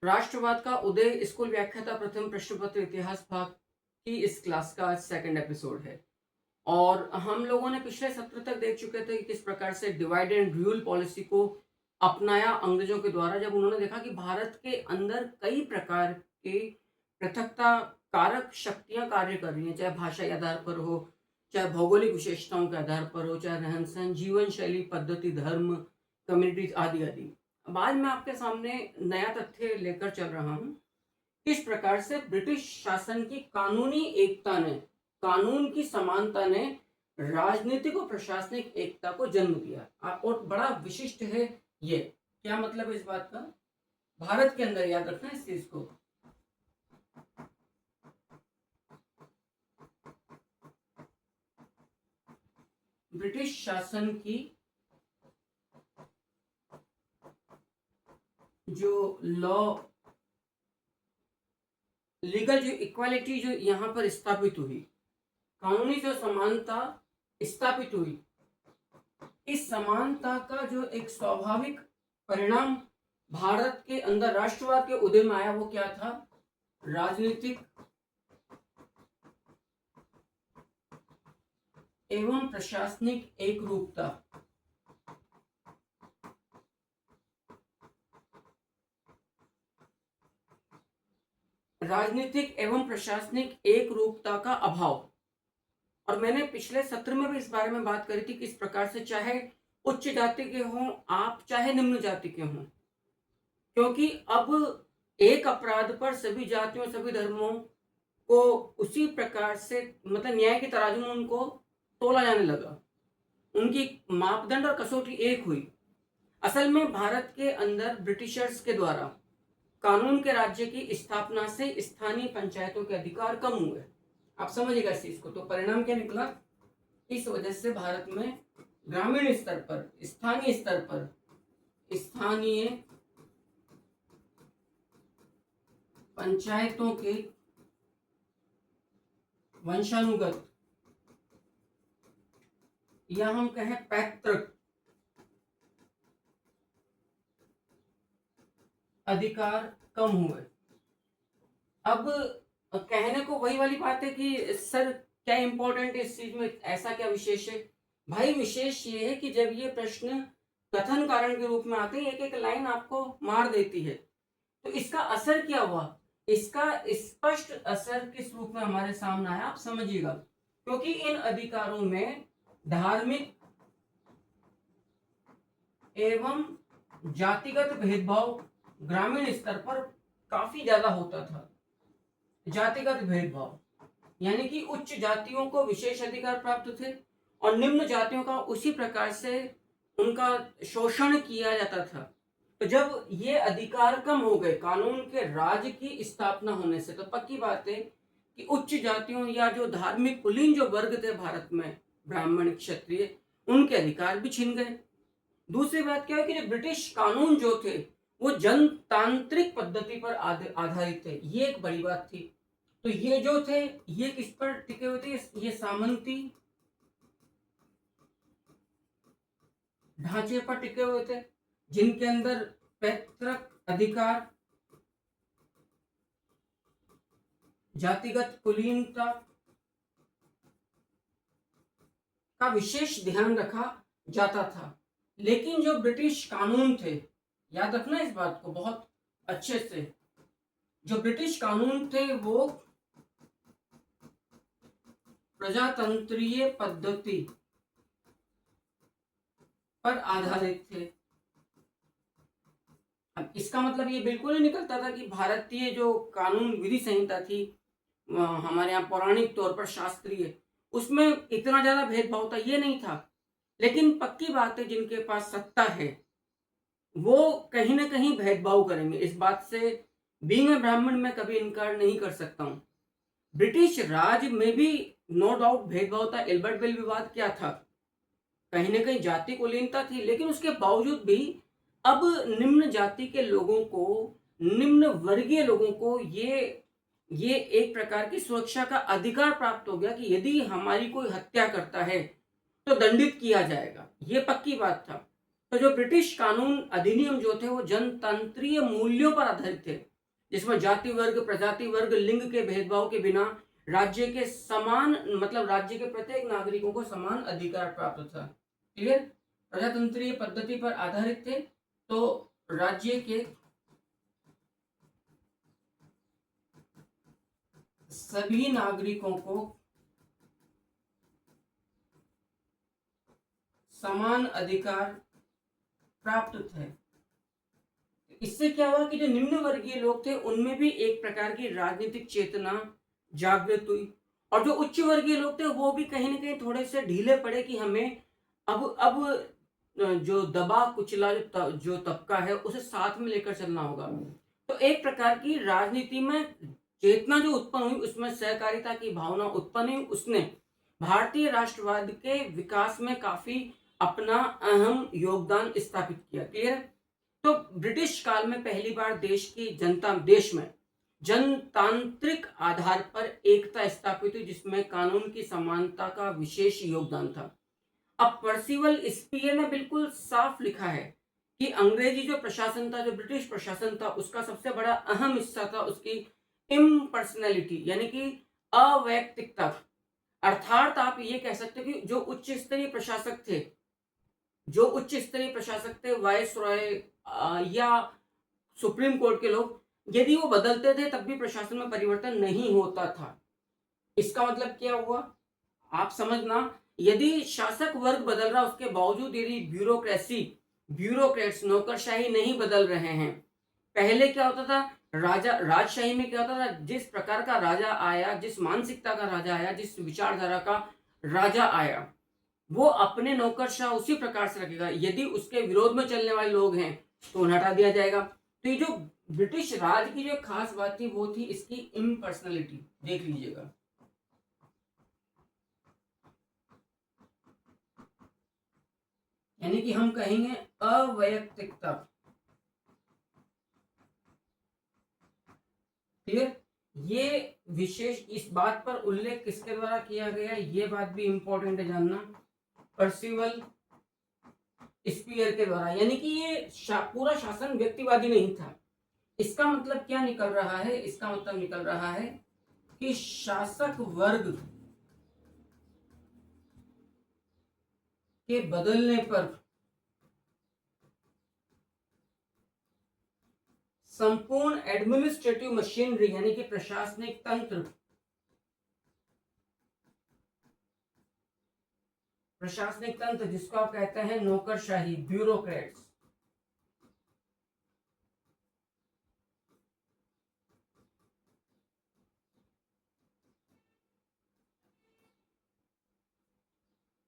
राष्ट्रवाद का उदय स्कूल व्याख्याता प्रथम प्रश्न पत्र इतिहास भाग की इस क्लास का सेकंड एपिसोड है। और हम लोगों ने पिछले सत्र तक देख चुके थे कि किस प्रकार से डिवाइड एंड रूल पॉलिसी को अपनाया अंग्रेजों के द्वारा, जब उन्होंने देखा कि भारत के अंदर कई प्रकार के पृथकता कारक शक्तियां कार्य कर रही हैं, चाहे भाषा के आधार पर हो, चाहे भौगोलिक विशेषताओं के आधार पर हो, चाहे रहन सहन, जीवन शैली, पद्धति, धर्म, कम्युनिटीज आदि आदि। अब आज मैं आपके सामने नया तथ्य लेकर चल रहा हूं। किस प्रकार से ब्रिटिश शासन की कानूनी एकता ने, कानून की समानता ने राजनीतिक और प्रशासनिक एकता को जन्म दिया। और बड़ा विशिष्ट है ये। क्या मतलब है इस बात का? भारत के अंदर याद रखना इस चीज को। ब्रिटिश शासन की जो लॉ, लीगल जो इक्वालिटी जो यहां पर स्थापित हुई, कानूनी जो समानता स्थापित हुई, इस समानता का जो एक स्वाभाविक परिणाम भारत के अंदर राष्ट्रवाद के उदय में आया, वो क्या था? राजनीतिक एवं प्रशासनिक एकरूपता। राजनीतिक एवं प्रशासनिक एकरूपता का अभाव। और मैंने पिछले सत्र में भी इस बारे में बात करी थी, किस प्रकार से चाहे उच्च जाति के हों आप, चाहे निम्न जाति के हों, क्योंकि अब एक अपराध पर सभी जातियों, सभी धर्मों को उसी प्रकार से, मतलब न्याय की तराजू में उनको तोला जाने लगा। उनकी मापदंड और कसौटी एक हुई। असल में भारत के अंदर ब्रिटिशर्स के द्वारा कानून के राज्य की स्थापना से स्थानीय पंचायतों के अधिकार कम हुए। आप समझिएगा इस चीज को। तो परिणाम क्या निकला? इस वजह से भारत में ग्रामीण स्तर पर, स्थानीय स्तर पर, स्थानीय पंचायतों के वंशानुगत या हम कहें पैतृक अधिकार कम हुए। अब कहने को वही वाली बात है कि सर क्या इंपॉर्टेंट है इस चीज में, ऐसा क्या विशेष है? भाई विशेष ये है कि जब ये प्रश्न कथन कारण के रूप में आते हैं, एक एक लाइन आपको मार देती है, तो इसका असर क्या हुआ? इसका स्पष्ट असर किस रूप में हमारे सामने आया, आप समझिएगा। क्योंकि इन अधिकारों में धार्मिक एवं जातिगत भेदभाव ग्रामीण स्तर पर काफी ज्यादा होता था। जातिगत भेदभाव यानी कि उच्च जातियों को विशेष अधिकार प्राप्त थे और निम्न जातियों का उसी प्रकार से उनका शोषण किया जाता था। तो जब ये अधिकार कम हो गए कानून के राज की स्थापना होने से, तो पक्की बात है कि उच्च जातियों या जो धार्मिक कुलीन जो वर्ग थे भारत में, ब्राह्मण, क्षत्रिय, उनके अधिकार भी छिन गए। दूसरी बात क्या है कि जो ब्रिटिश कानून जो थे वो जनतांत्रिक पद्धति पर आधारित थे। ये एक बड़ी बात थी। तो ये जो थे ये किस पर टिके हुए थे? ये सामंती ढांचे पर टिके हुए थे, जिनके अंदर पैतृक अधिकार, जातिगत कुलीनता का विशेष ध्यान रखा जाता था। लेकिन जो ब्रिटिश कानून थे, याद रखना इस बात को बहुत अच्छे से, जो ब्रिटिश कानून थे वो प्रजातंत्रीय पद्धति पर आधारित थे। अब इसका मतलब ये बिल्कुल नहीं निकलता था कि भारतीय जो कानून विधि संहिता थी हमारे यहाँ पौराणिक तौर पर शास्त्रीय, उसमें इतना ज्यादा भेदभाव था, ये नहीं था। लेकिन पक्की बात है जिनके पास सत्ता है वो कहीं ना कहीं भेदभाव करेंगे। इस बात से बीइंग ए ब्राह्मण मैं कभी इनकार नहीं कर सकता हूँ। ब्रिटिश राज में भी नो डाउट भेदभाव था। एल्बर्ट बेल विवाद क्या था? कहीं ना कहीं जाति कुलीनता थी, लेकिन उसके बावजूद भी अब निम्न जाति के लोगों को, निम्न वर्गीय लोगों को ये एक प्रकार की सुरक्षा का अधिकार प्राप्त हो गया कि यदि हमारी कोई हत्या करता है तो दंडित किया जाएगा। ये पक्की बात था। तो जो ब्रिटिश कानून अधिनियम जो थे वो जनतंत्रीय मूल्यों पर आधारित थे। जिसमें जाति वर्ग, प्रजाति वर्ग, लिंग के भेदभाव के बिना राज्य के समान मतलब राज्य के प्रत्येक नागरिकों को समान अधिकार प्राप्त था। क्लियर? प्रजातंत्रीय पद्धति पर आधारित थे, तो राज्य के सभी नागरिकों को समान अधिकार प्राप्त थे। इससे क्या हुआ कि जो निम्न वर्गीय लोग थे उनमें भी एक प्रकार की राजनीतिक चेतना जागृत हुई, और जो उच्च वर्गीय लोग थे वो भी कहीं ना कहीं थोड़े से ढीले पड़े कि हमें अब जो दबा कुचला जो तबका है उसे साथ में लेकर चलना होगा। तो एक प्रकार की राजनीति में चेतना जो उत्पन्न हुई, उसमें सहकारिता की भावना उत्पन्न हुई, उसने भारतीय राष्ट्रवाद के विकास में काफी अपना अहम योगदान स्थापित किया। क्लियर? तो ब्रिटिश काल में पहली बार देश में जनतांत्रिक आधार पर एकता स्थापित हुई, जिसमें कानून की समानता का विशेष योगदान था। अब पर्सिवल स्पीयर ने बिल्कुल साफ लिखा है कि अंग्रेजी जो प्रशासन था, जो ब्रिटिश प्रशासन था, उसका सबसे बड़ा अहम हिस्सा था उसकी इम्पर्सनैलिटी, यानी कि अवैयक्तिकता। अर्थात आप ये कह सकते हो कि जो उच्च स्तरीय प्रशासक थे, वायसरॉय या सुप्रीम कोर्ट के लोग, यदि वो बदलते थे तब भी प्रशासन में परिवर्तन नहीं होता था। इसका मतलब क्या हुआ आप समझना, यदि शासक वर्ग बदल रहा उसके बावजूद यदि ब्यूरोक्रेट्स नौकरशाही नहीं बदल रहे हैं। पहले क्या होता था, राजशाही में क्या होता था, जिस प्रकार का राजा आया, जिस मानसिकता का राजा आया, जिस विचारधारा का राजा आया, वो अपने नौकरशाह उसी प्रकार से रखेगा। यदि उसके विरोध में चलने वाले लोग हैं तो उन्हें हटा दिया जाएगा। तो ये जो ब्रिटिश राज की जो खास बात थी वो थी इसकी इम्पर्सनैलिटी। देख लीजिएगा, यानी कि हम कहेंगे अवैयक्तिकता। क्लियर? ये विशेष इस बात पर उल्लेख किसके द्वारा किया गया, ये बात भी इंपॉर्टेंट है जानना, पर्सिवल स्पीयर के द्वारा। यानी कि ये पूरा शासन व्यक्तिवादी नहीं था। इसका मतलब क्या निकल रहा है? इसका मतलब निकल रहा है कि शासक वर्ग के बदलने पर संपूर्ण एडमिनिस्ट्रेटिव मशीनरी, यानी कि प्रशासनिक तंत्र जिसको आप कहते हैं नौकरशाही, ब्यूरोक्रेट्स,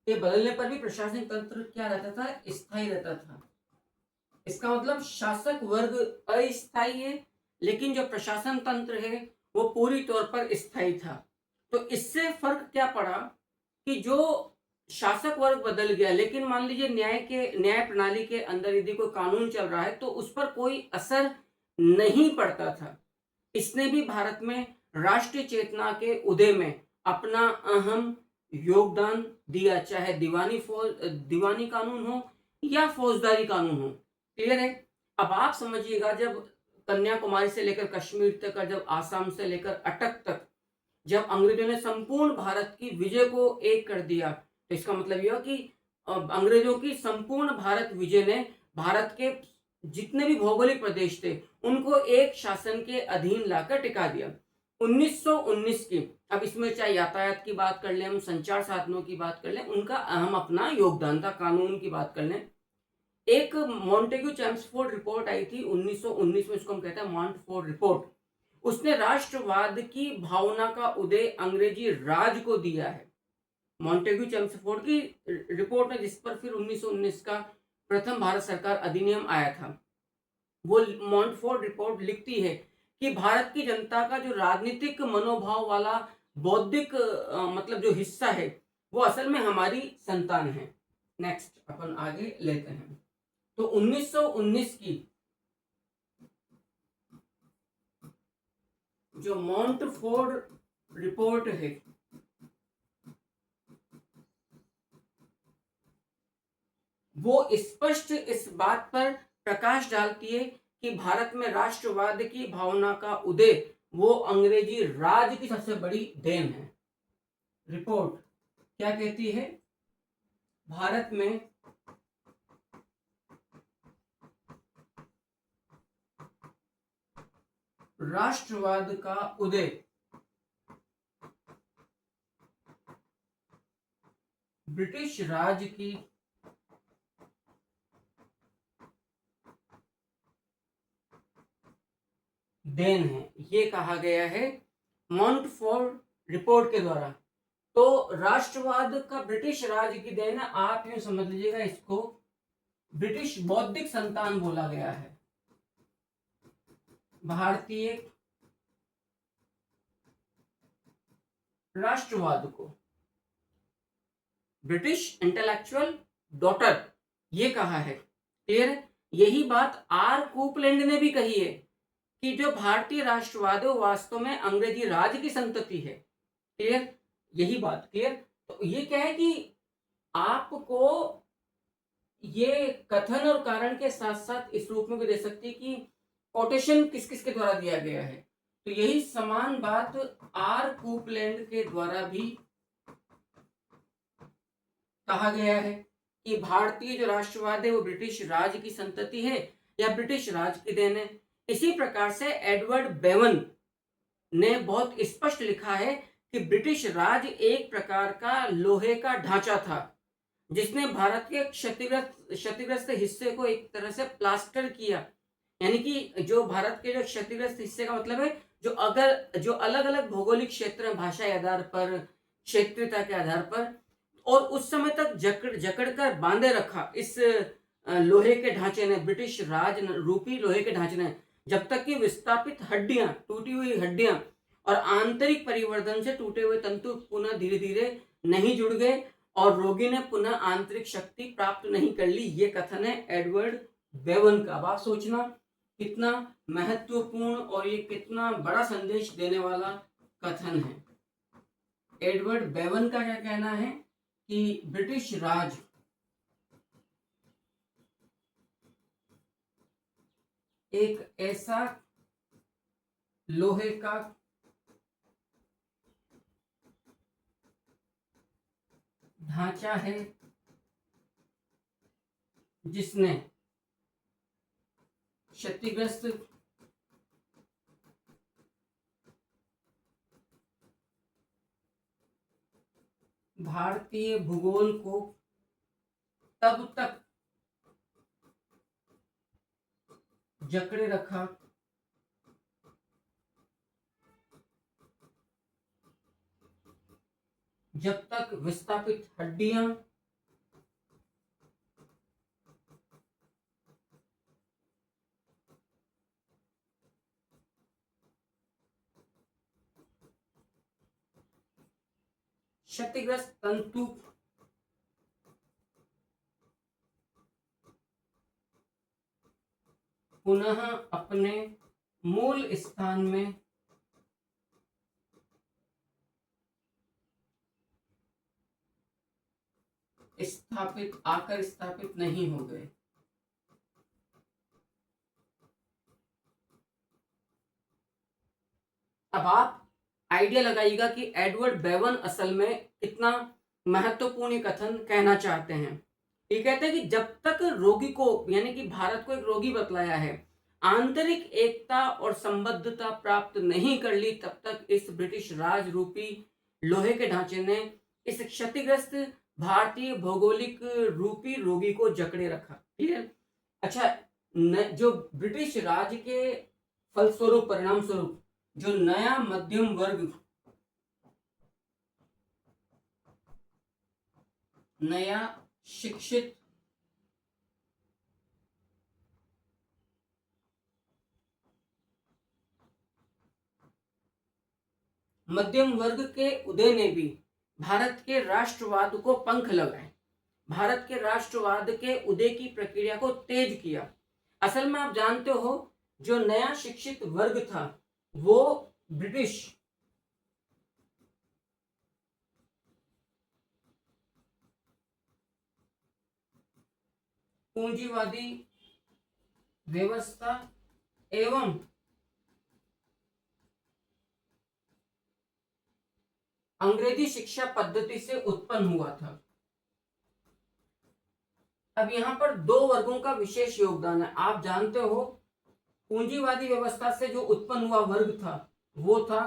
के बदलने पर भी प्रशासनिक तंत्र क्या रहता था, स्थायी रहता था। इसका मतलब शासक वर्ग अस्थायी है, लेकिन जो प्रशासन तंत्र है वो पूरी तौर पर स्थायी था। तो इससे फर्क क्या पड़ा कि जो शासक वर्ग बदल गया, लेकिन मान लीजिए न्याय प्रणाली के अंदर यदि कोई कानून चल रहा है तो उस पर कोई असर नहीं पड़ता था। इसने भी भारत में राष्ट्रीय चेतना के उदय में अपना अहम योगदान दिया, चाहे दीवानी कानून हो या फौजदारी कानून हो। क्लियर है? अब आप समझिएगा, जब कन्याकुमारी से लेकर कश्मीर तक, जब आसाम से लेकर अटक तक, जब अंग्रेजों ने संपूर्ण भारत की विजय को एक कर दिया, तो इसका मतलब यह कि अंग्रेजों की संपूर्ण भारत विजय ने भारत के जितने भी भौगोलिक प्रदेश थे उनको एक शासन के अधीन लाकर टिका दिया। 1919 की, अब इसमें चाहे यातायात की बात कर लें, हम संचार साधनों की बात कर लें, उनका अहम अपना योगदान था। कानून की बात कर लें, एक मॉन्टेग्यू चेम्सफोर्ड रिपोर्ट आई थी 1919 में, इसको हम कहते हैं मॉन्टफोर्ड रिपोर्ट। उसने राष्ट्रवाद की भावना का उदय अंग्रेजी राज को दिया है। मॉन्टेग्यू चेम्सफोर्ड की रिपोर्ट है, जिस पर फिर 1919 का प्रथम भारत सरकार अधिनियम आया था। वो मॉन्टफोर्ड रिपोर्ट लिखती है कि भारत की जनता का जो राजनीतिक मनोभाव वाला बौद्धिक मतलब जो हिस्सा है वो असल में हमारी संतान है। नेक्स्ट अपन आगे लेते हैं। तो 1919 की जो मॉन्टफोर्ड रिपोर्ट है वो स्पष्ट इस बात पर प्रकाश डालती है कि भारत में राष्ट्रवाद की भावना का उदय वो अंग्रेजी राज की सबसे बड़ी देन है। रिपोर्ट क्या कहती है? भारत में राष्ट्रवाद का उदय ब्रिटिश राज की देन है, ये कहा गया है मॉन्टफोर्ट रिपोर्ट के द्वारा। तो राष्ट्रवाद का ब्रिटिश राज की देन है, आप यूं समझ लीजिएगा, इसको ब्रिटिश बौद्धिक संतान बोला गया है। भारतीय राष्ट्रवाद को ब्रिटिश इंटेलेक्चुअल डॉटर ये कहा है। क्लियर है? यही बात आर कूपलैंड ने भी कही है कि जो भारतीय राष्ट्रवाद है वो वास्तव में अंग्रेजी राज की संतति है। क्लियर? यही बात क्लियर। तो ये क्या है कि आपको ये कथन और कारण के साथ साथ इस रूप में भी दे सकती है कि कोटेशन किस किस के द्वारा दिया गया है। तो यही समान बात आर कूपलैंड के द्वारा भी कहा गया है कि भारतीय जो राष्ट्रवाद है वो ब्रिटिश राज की संतति है या ब्रिटिश राज की देन है। इसी प्रकार से एडवर्ड बेवन ने बहुत स्पष्ट लिखा है कि ब्रिटिश राज एक प्रकार का लोहे का ढांचा था जिसने भारत के क्षतिग्रस्त हिस्से को एक तरह से प्लास्टर किया। यानी कि जो भारत के जो क्षतिग्रस्त हिस्से का मतलब है जो अलग अलग भौगोलिक क्षेत्र भाषा के आधार पर, क्षेत्रीयता के आधार पर, और उस समय तक जकड़ कर बांधे रखा इस लोहे के ढांचे ने, ब्रिटिश राज रूपी लोहे के ढांचे ने, जब तक कि विस्थापित हड्डियां, टूटी हुई हड्डियां और आंतरिक परिवर्तन से टूटे हुए तंतु पुनः धीरे धीरे नहीं जुड़ गए और रोगी ने पुनः आंतरिक शक्ति प्राप्त नहीं कर ली। ये कथन है एडवर्ड बेवन का। अब आप सोचना कितना महत्वपूर्ण और ये कितना बड़ा संदेश देने वाला कथन है। एडवर्ड बेवन का क्या कहना है कि ब्रिटिश राज एक ऐसा लोहे का ढांचा है जिसने क्षतिग्रस्त भारतीय भूगोल को तब तक जकड़े रखा जब तक विस्थापित हड्डियां क्षतिग्रस्त तंतु पुनः अपने मूल स्थान में स्थापित नहीं हो गए। अब आप आइडिया लगाइएगा कि एडवर्ड बेवन असल में कितना महत्वपूर्ण कथन कहना चाहते हैं। ये कहते हैं कि जब तक रोगी को, यानी कि भारत को एक रोगी बतलाया है, आंतरिक एकता और संबद्धता प्राप्त नहीं कर ली, तब तक इस ब्रिटिश राज रूपी लोहे के ढांचे ने इस क्षतिग्रस्त भारतीय भौगोलिक रूपी रोगी को जकड़े रखा। क्लियर? अच्छा, जो ब्रिटिश राज के फलस्वरूप, परिणाम स्वरूप जो नया मध्यम वर्ग, नया शिक्षित मध्यम वर्ग के उदय ने भी भारत के राष्ट्रवाद को पंख लगाए, भारत के राष्ट्रवाद के उदय की प्रक्रिया को तेज किया। असल में आप जानते हो जो नया शिक्षित वर्ग था वो ब्रिटिश पूंजीवादी व्यवस्था एवं अंग्रेजी शिक्षा पद्धति से उत्पन्न हुआ था। अब यहाँ पर दो वर्गों का विशेष योगदान है। आप जानते हो पूंजीवादी व्यवस्था से जो उत्पन्न हुआ वर्ग था वो था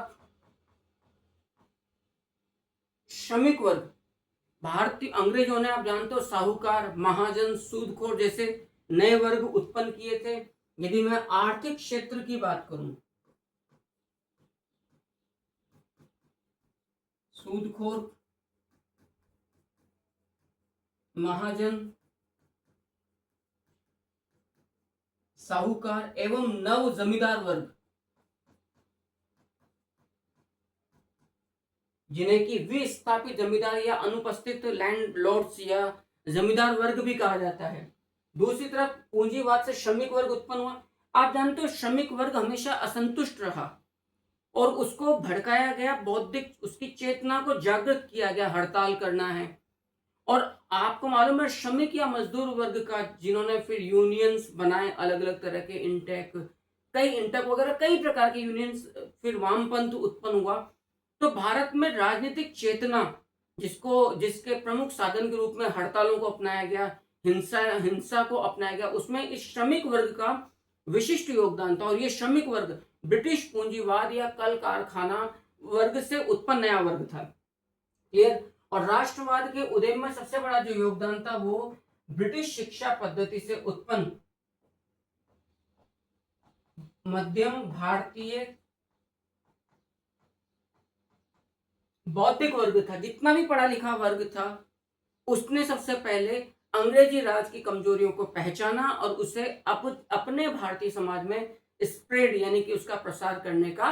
श्रमिक वर्ग। भारतीय अंग्रेजों ने, आप जानते हो, साहूकार, महाजन, सूदखोर जैसे नए वर्ग उत्पन्न किए थे। यदि मैं आर्थिक क्षेत्र की बात करूं, सूदखोर, महाजन, साहूकार एवं नव जमींदार वर्ग, जिन्हें कि विस्थापित जमींदार या अनुपस्थित लैंडलॉर्ड्स या जमींदार वर्ग भी कहा जाता है। दूसरी तरफ पूंजीवाद से श्रमिक वर्ग उत्पन्न हुआ। आप जानते हो श्रमिक वर्ग हमेशा असंतुष्ट रहा और उसको भड़काया गया, बौद्धिक उसकी चेतना को जागृत किया गया, हड़ताल करना है। और आपको मालूम है श्रमिक या मजदूर वर्ग का, जिन्होंने फिर यूनियंस बनाए, अलग अलग तरह के इंटक वगैरह कई प्रकार के यूनियंस, फिर वामपंथ उत्पन्न हुआ। तो भारत में राजनीतिक चेतना, जिसके प्रमुख साधन के रूप में हड़तालों को अपनाया गया, हिंसा को अपनाया गया, उसमें इस श्रमिक वर्ग का विशिष्ट योगदान था। और ये श्रमिक वर्ग ब्रिटिश पूंजीवाद या कल कारखाना वर्ग से उत्पन्न नया वर्ग था। क्लियर? और राष्ट्रवाद के उदय में सबसे बड़ा जो योगदान था वो ब्रिटिश शिक्षा पद्धति से उत्पन्न मध्यम भारतीय बौद्धिक वर्ग था। जितना भी पढ़ा लिखा वर्ग था उसने सबसे पहले अंग्रेजी राज की कमजोरियों को पहचाना और उसे अपने भारतीय समाज में स्प्रेड यानी कि उसका प्रसार करने का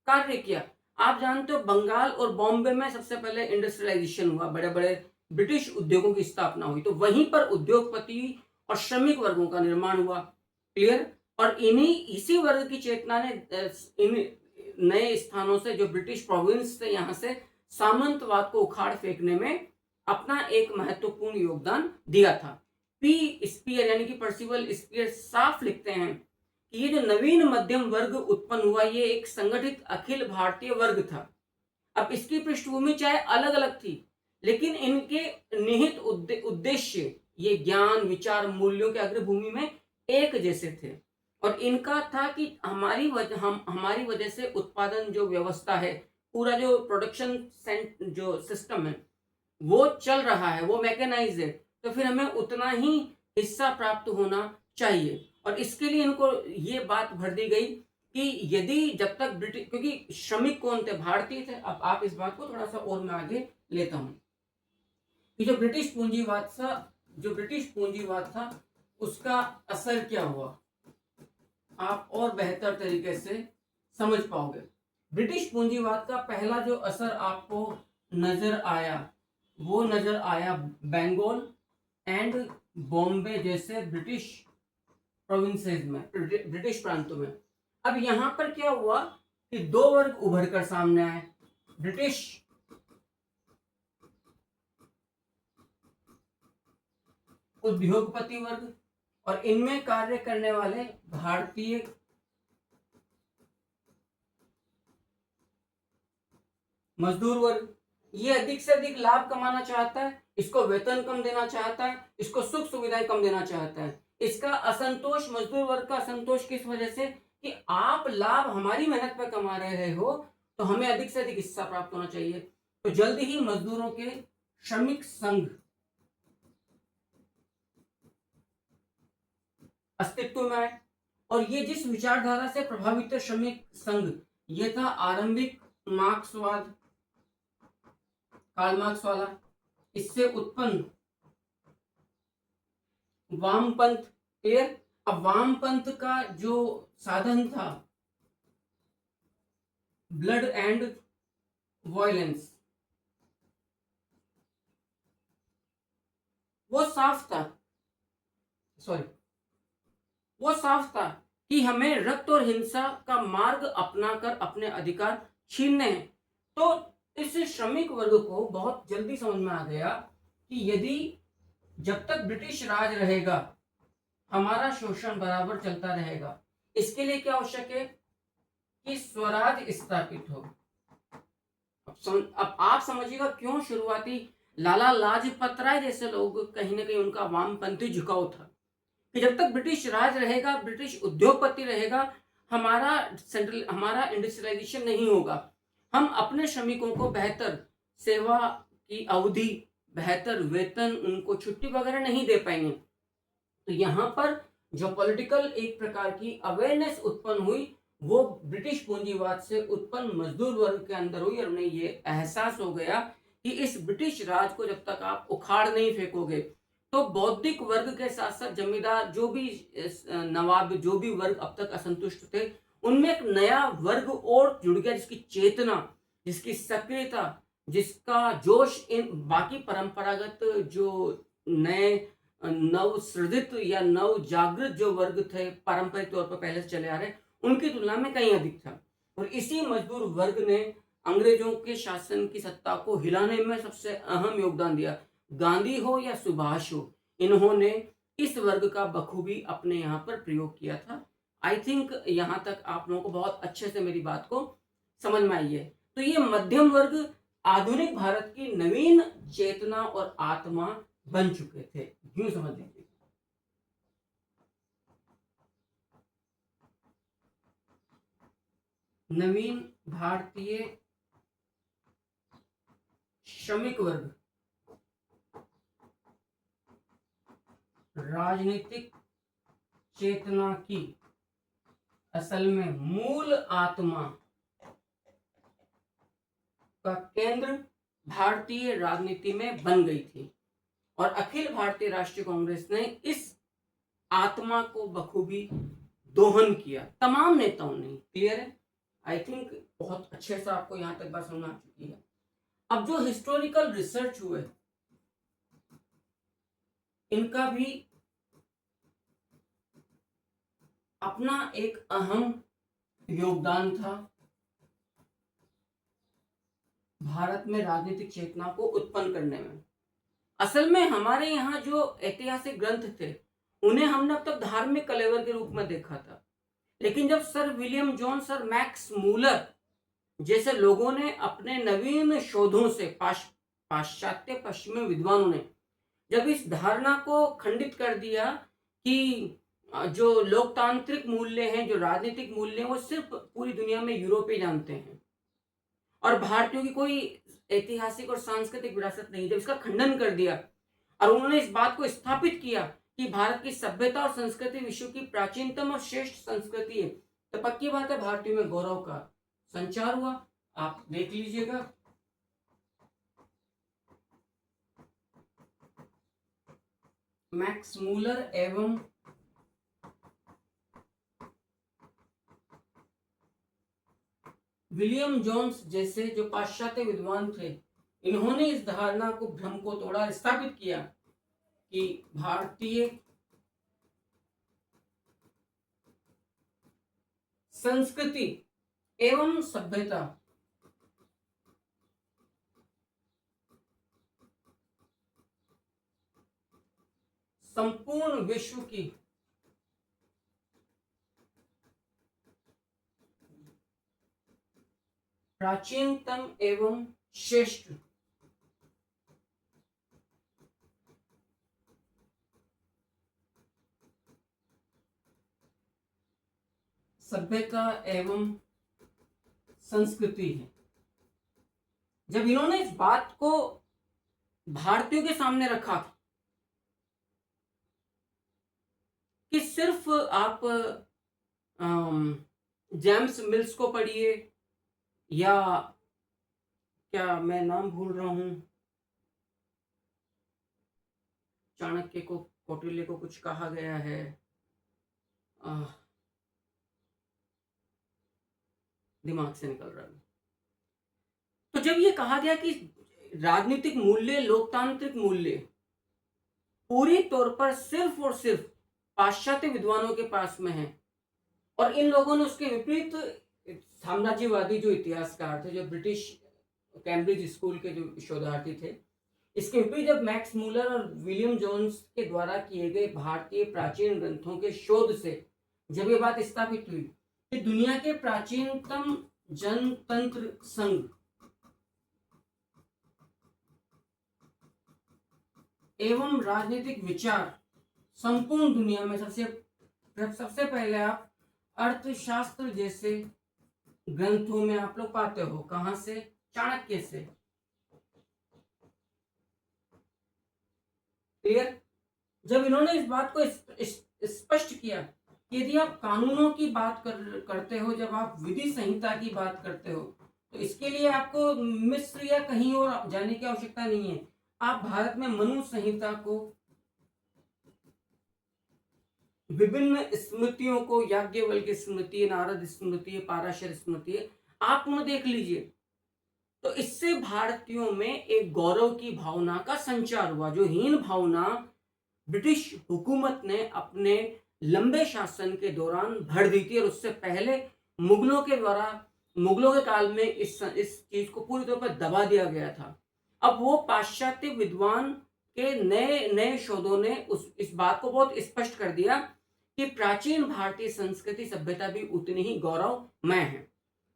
कार्य किया। आप जानते हो बंगाल और बॉम्बे में सबसे पहले इंडस्ट्रियलाइजेशन हुआ, बड़े बड़े ब्रिटिश उद्योगों की स्थापना हुई, तो वहीं पर उद्योगपति और श्रमिक वर्गों का निर्माण हुआ। क्लियर? और इसी वर्ग की चेतना ने इन नए स्थानों से, जो ब्रिटिश प्रोविंस थे, यहाँ से सामंतवाद को उखाड़ फेंकने में अपना एक महत्वपूर्ण योगदान दिया था। पी स्पीयर यानी कि पर्सिवल स्पीयर साफ लिखते हैं कि ये जो नवीन मध्यम वर्ग उत्पन्न हुआ ये एक संगठित अखिल भारतीय वर्ग था। अब इसकी पृष्ठभूमि चाहे अलग अलग थी, लेकिन इनके निहित उद्देश्य ये ज्ञान, विचार, मूल्यों के अग्रभूमि में एक जैसे थे। और इनका था कि हमारी वजह से उत्पादन जो व्यवस्था है, पूरा जो प्रोडक्शन जो सिस्टम है वो चल रहा है, वो मैकेनाइज है, तो फिर हमें उतना ही हिस्सा प्राप्त होना चाहिए। और इसके लिए इनको ये बात भर दी गई कि यदि जब तक ब्रिटिश, क्योंकि श्रमिक कौन थे? भारतीय थे। अब आप इस बात को थोड़ा सा और मैं आगे लेता हूं कि जो ब्रिटिश पूंजीवाद था उसका असर क्या हुआ, आप और बेहतर तरीके से समझ पाओगे। ब्रिटिश पूंजीवाद का पहला जो असर आपको नजर आया वो नजर आया बंगाल एंड बॉम्बे जैसे ब्रिटिश प्रोविंसेस में, ब्रिटिश प्रांतों में। अब यहां पर क्या हुआ कि दो वर्ग उभर कर सामने आए, ब्रिटिश उद्योगपति वर्ग और इनमें कार्य करने वाले भारतीय मजदूर वर्ग। ये अधिक से अधिक लाभ कमाना चाहता है, इसको वेतन कम देना चाहता है, इसको सुख सुविधाएं कम देना चाहता है। इसका असंतोष, मजदूर वर्ग का असंतोष किस वजह से कि आप लाभ हमारी मेहनत पर कमा रहे हो तो हमें अधिक से अधिक हिस्सा प्राप्त होना चाहिए। तो जल्दी ही मजदूरों के श्रमिक संघ अस्तित्व में आए और ये जिस विचारधारा से प्रभावित श्रमिक संघ ये था आरंभिक मार्क्सवाद, कार्ल मार्क्स वाला। इससे उत्पन्न वामपंथ। क्लियर? अब वामपंथ का जो साधन था ब्लड एंड वायलेंस, वो साफ था कि हमें रक्त और हिंसा का मार्ग अपनाकर अपने अधिकार छीनने हैं। तो इस श्रमिक वर्ग को बहुत जल्दी समझ में आ गया कि यदि जब तक ब्रिटिश राज रहेगा हमारा शोषण बराबर चलता रहेगा, इसके लिए क्या आवश्यक है कि स्वराज स्थापित हो। अब आप समझिएगा क्यों शुरुआती लाला लाजपत राय जैसे लोग, कहीं ना कहीं उनका वामपंथी झुकाव था कि जब तक ब्रिटिश राज रहेगा, ब्रिटिश उद्योगपति रहेगा, हमारा इंडस्ट्रियलाइजेशन नहीं होगा। हम अपने श्रमिकों को बेहतर सेवा की अवधि, बेहतर वेतन, उनको छुट्टी वगैरह नहीं दे पाएंगे। तो यहाँ पर जो पॉलिटिकल एक प्रकार की अवेयरनेस उत्पन्न हुई, वो ब्रिटिश पूंजीवाद से उत्पन्न मजदूर वर्ग के अंदर हुई, और उन्हें ये एहसास हो गया कि इस ब्रिटिश राज को जब तक आप उखाड़ नहीं फेंकोगे, तो बौद्धिक वर्ग के साथ साथ जमींदार, जो भी नवाब, जो भी वर्ग अब तक असंतुष्ट थे, उनमें एक नया वर्ग और जुड़ गया, जिसकी चेतना, जिसकी सक्रियता, जिसका जोश इन बाकी परंपरागत जो नए नव सृजित या नव जागृत जो वर्ग थे, पारंपरिक तौर पर पहले से चले आ रहे, उनकी तुलना में कहीं अधिक था। और इसी मजदूर वर्ग ने अंग्रेजों के शासन की सत्ता को हिलाने में सबसे अहम योगदान दिया। गांधी हो या सुभाष हो, इन्होंने इस वर्ग का बखूबी अपने यहाँ पर प्रयोग किया था। आई थिंक यहाँ तक आप लोगों को बहुत अच्छे से मेरी बात को समझ में आई है। तो ये मध्यम वर्ग आधुनिक भारत की नवीन चेतना और आत्मा बन चुके थे, यूं समझ लीजिए। नवीन भारतीय श्रमिक वर्ग राजनीतिक चेतना की असल में मूल आत्मा का केंद्र भारतीय राजनीति में बन गई थी, और अखिल भारतीय राष्ट्रीय कांग्रेस ने इस आत्मा को बखूबी दोहन किया, तमाम नेताओं ने। क्लियर है? आई थिंक बहुत अच्छे से आपको यहां तक बात समझ आ चुकी है। अब जो हिस्टोरिकल रिसर्च हुए, इनका भी अपना एक अहम योगदान था भारत में राजनीतिक चेतना को उत्पन्न करने में। असल में हमारे यहाँ जो ऐतिहासिक ग्रंथ थे, उन्हें हमने अब तक धार्मिक कलेवर के रूप में देखा था, लेकिन जब sir William Jones, sir Max Muller जैसे लोगों ने अपने नवीन शोधों से, पाश्चात्य पश्चिमी विद्वानों ने जब इस धारणा को खंडित कर दिया कि जो लोकतांत्रिक मूल्य हैं, जो राजनीतिक मूल्य हैं, वो सिर्फ पूरी दुनिया में यूरोपीय जानते हैं और भारतीयों की कोई ऐतिहासिक और सांस्कृतिक विरासत नहीं, जब इसका खंडन कर दिया और उन्होंने इस बात को स्थापित किया कि भारत की सभ्यता और संस्कृति विश्व की प्राचीनतम और श्रेष्ठ संस्कृति है, तो पक्की बात है भारतीयों में गौरव का संचार हुआ। आप देख लीजिएगा, मैक्स मूलर एवं विलियम जोन्स जैसे जो पाश्चात्य विद्वान थे, इन्होंने इस धारणा को, भ्रम को तोड़ा, स्थापित किया कि भारतीय संस्कृति एवं सभ्यता संपूर्ण विश्व की प्राचीनतम एवं श्रेष्ठ सभ्यता एवं संस्कृति है। जब इन्होंने इस बात को भारतीयों के सामने रखा कि सिर्फ आप जेम्स मिल्स को पढ़िए, या क्या मैं नाम भूल रहा हूं, चाणक्य को, कौटिल्य को कुछ कहा गया है, दिमाग से निकल रहा है। तो जब ये कहा गया कि राजनीतिक मूल्य, लोकतांत्रिक मूल्य पूरी तौर पर सिर्फ और सिर्फ पाश्चात्य विद्वानों के पास में है, और इन लोगों ने उसके विपरीत साम्राज्यवादी जो इतिहासकार थे, जो ब्रिटिश कैम्ब्रिज स्कूल के जो शोधार्थी थे, इसके विपरीत जब मैक्स मूलर और विलियम जोन्स के द्वारा किए गए भारतीय प्राचीन ग्रंथों के शोध से जब ये बात स्थापित हुई कि दुनिया के प्राचीनतम जनतंत्र संघ एवं राजनीतिक विचार संपूर्ण दुनिया में सबसे पहले आप अर्थशास्त्र जैसे ग्रंथों में आप लोग पाते हो। कहां से? चाणक्य से। क्लियर? जब इन्होंने इस बात को स्पष्ट किया कि यदि आप कानूनों की बात करते हो, जब आप विधि संहिता की बात करते हो, तो इसके लिए आपको मिस्र या कहीं और जाने की आवश्यकता नहीं है। आप भारत में मनु संहिता को, विभिन्न स्मृतियों को, याज्ञवल्क्य स्मृति, नारद स्मृति, पाराशर स्मृति, आप उन्हें देख लीजिए। तो इससे भारतीयों में एक गौरव की भावना का संचार हुआ, जो हीन भावना ब्रिटिश हुकूमत ने अपने लंबे शासन के दौरान भर दी थी, और उससे पहले मुगलों के काल में इस चीज को पूरी तौर पर दबा दिया गया था। अब वो पाश्चात्य विद्वान के नए शोधों ने इस बात को बहुत स्पष्ट कर दिया कि प्राचीन भारतीय संस्कृति सभ्यता भी उतनी ही गौरवमय है।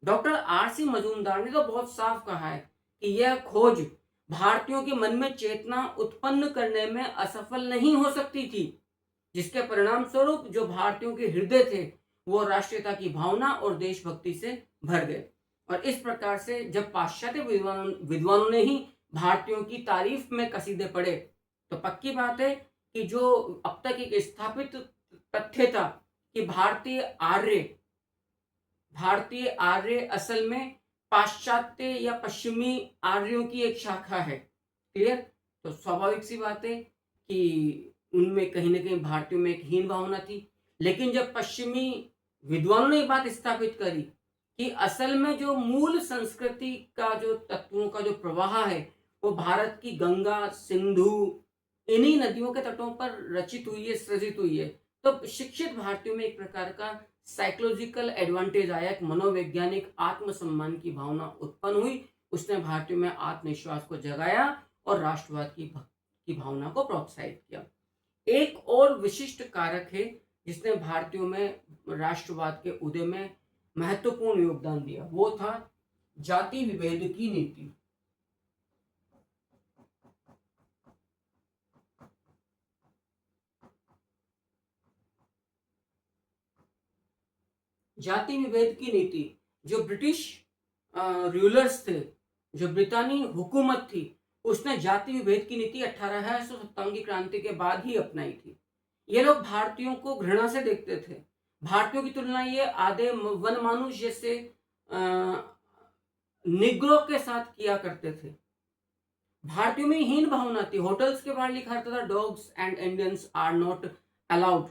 Doctor RC. मजूमदार ने तो बहुत साफ कहा है कि यह खोज भारतीयों के मन में चेतना उत्पन्न करने में असफल नहीं हो सकती थी, जिसके परिणाम स्वरूप जो भारतीयों के हृदय थे वो राष्ट्रीयता की भावना और देशभक्ति से भर गए। और इस प्रकार से जब पाश्चात्य विद्वानों ने ही भारतीयों की तारीफ में कसीदे पढ़े, तो पक्की बात है कि जो अब तक एक स्थापित तथ्य था कि भारतीय आर्य असल में पाश्चात्य या पश्चिमी आर्यों की एक शाखा है। क्लियर? तो स्वाभाविक सी बात है कि उनमें कहीं ना कहीं भारतीयों में एक हीन भावना थी। लेकिन जब पश्चिमी विद्वानों ने बात स्थापित करी कि असल में जो मूल संस्कृति का जो तत्वों का जो प्रवाह है वो भारत की गंगा, सिंधु, इन्हीं नदियों के तटों पर रचित हुई है, सृजित हुई है, तो शिक्षित भारतीयों में एक प्रकार का साइकोलॉजिकल एडवांटेज आया, एक मनोवैज्ञानिक आत्मसम्मान की भावना उत्पन्न हुई। उसने भारतीयों में आत्मविश्वास को जगाया और राष्ट्रवाद की भावना को प्रोत्साहित किया। एक और विशिष्ट कारक है जिसने भारतीयों में राष्ट्रवाद के उदय में महत्वपूर्ण योगदान दिया, वो था जाति विभेद की नीति। जाति विभेद की नीति जो ब्रिटिश रूलर्स थे, जो ब्रितानी हुकूमत थी, उसने जाति विभेद की नीति 1857 की क्रांति के बाद ही अपनाई थी। ये लोग भारतीयों को घृणा से देखते थे। भारतीयों की तुलना ये आधे वनमानुष जैसे निग्रो के साथ किया करते थे। भारतीयों में हीन भावना थी। होटल्स के बाहर लिखा रहता था dogs and Indians are not allowed.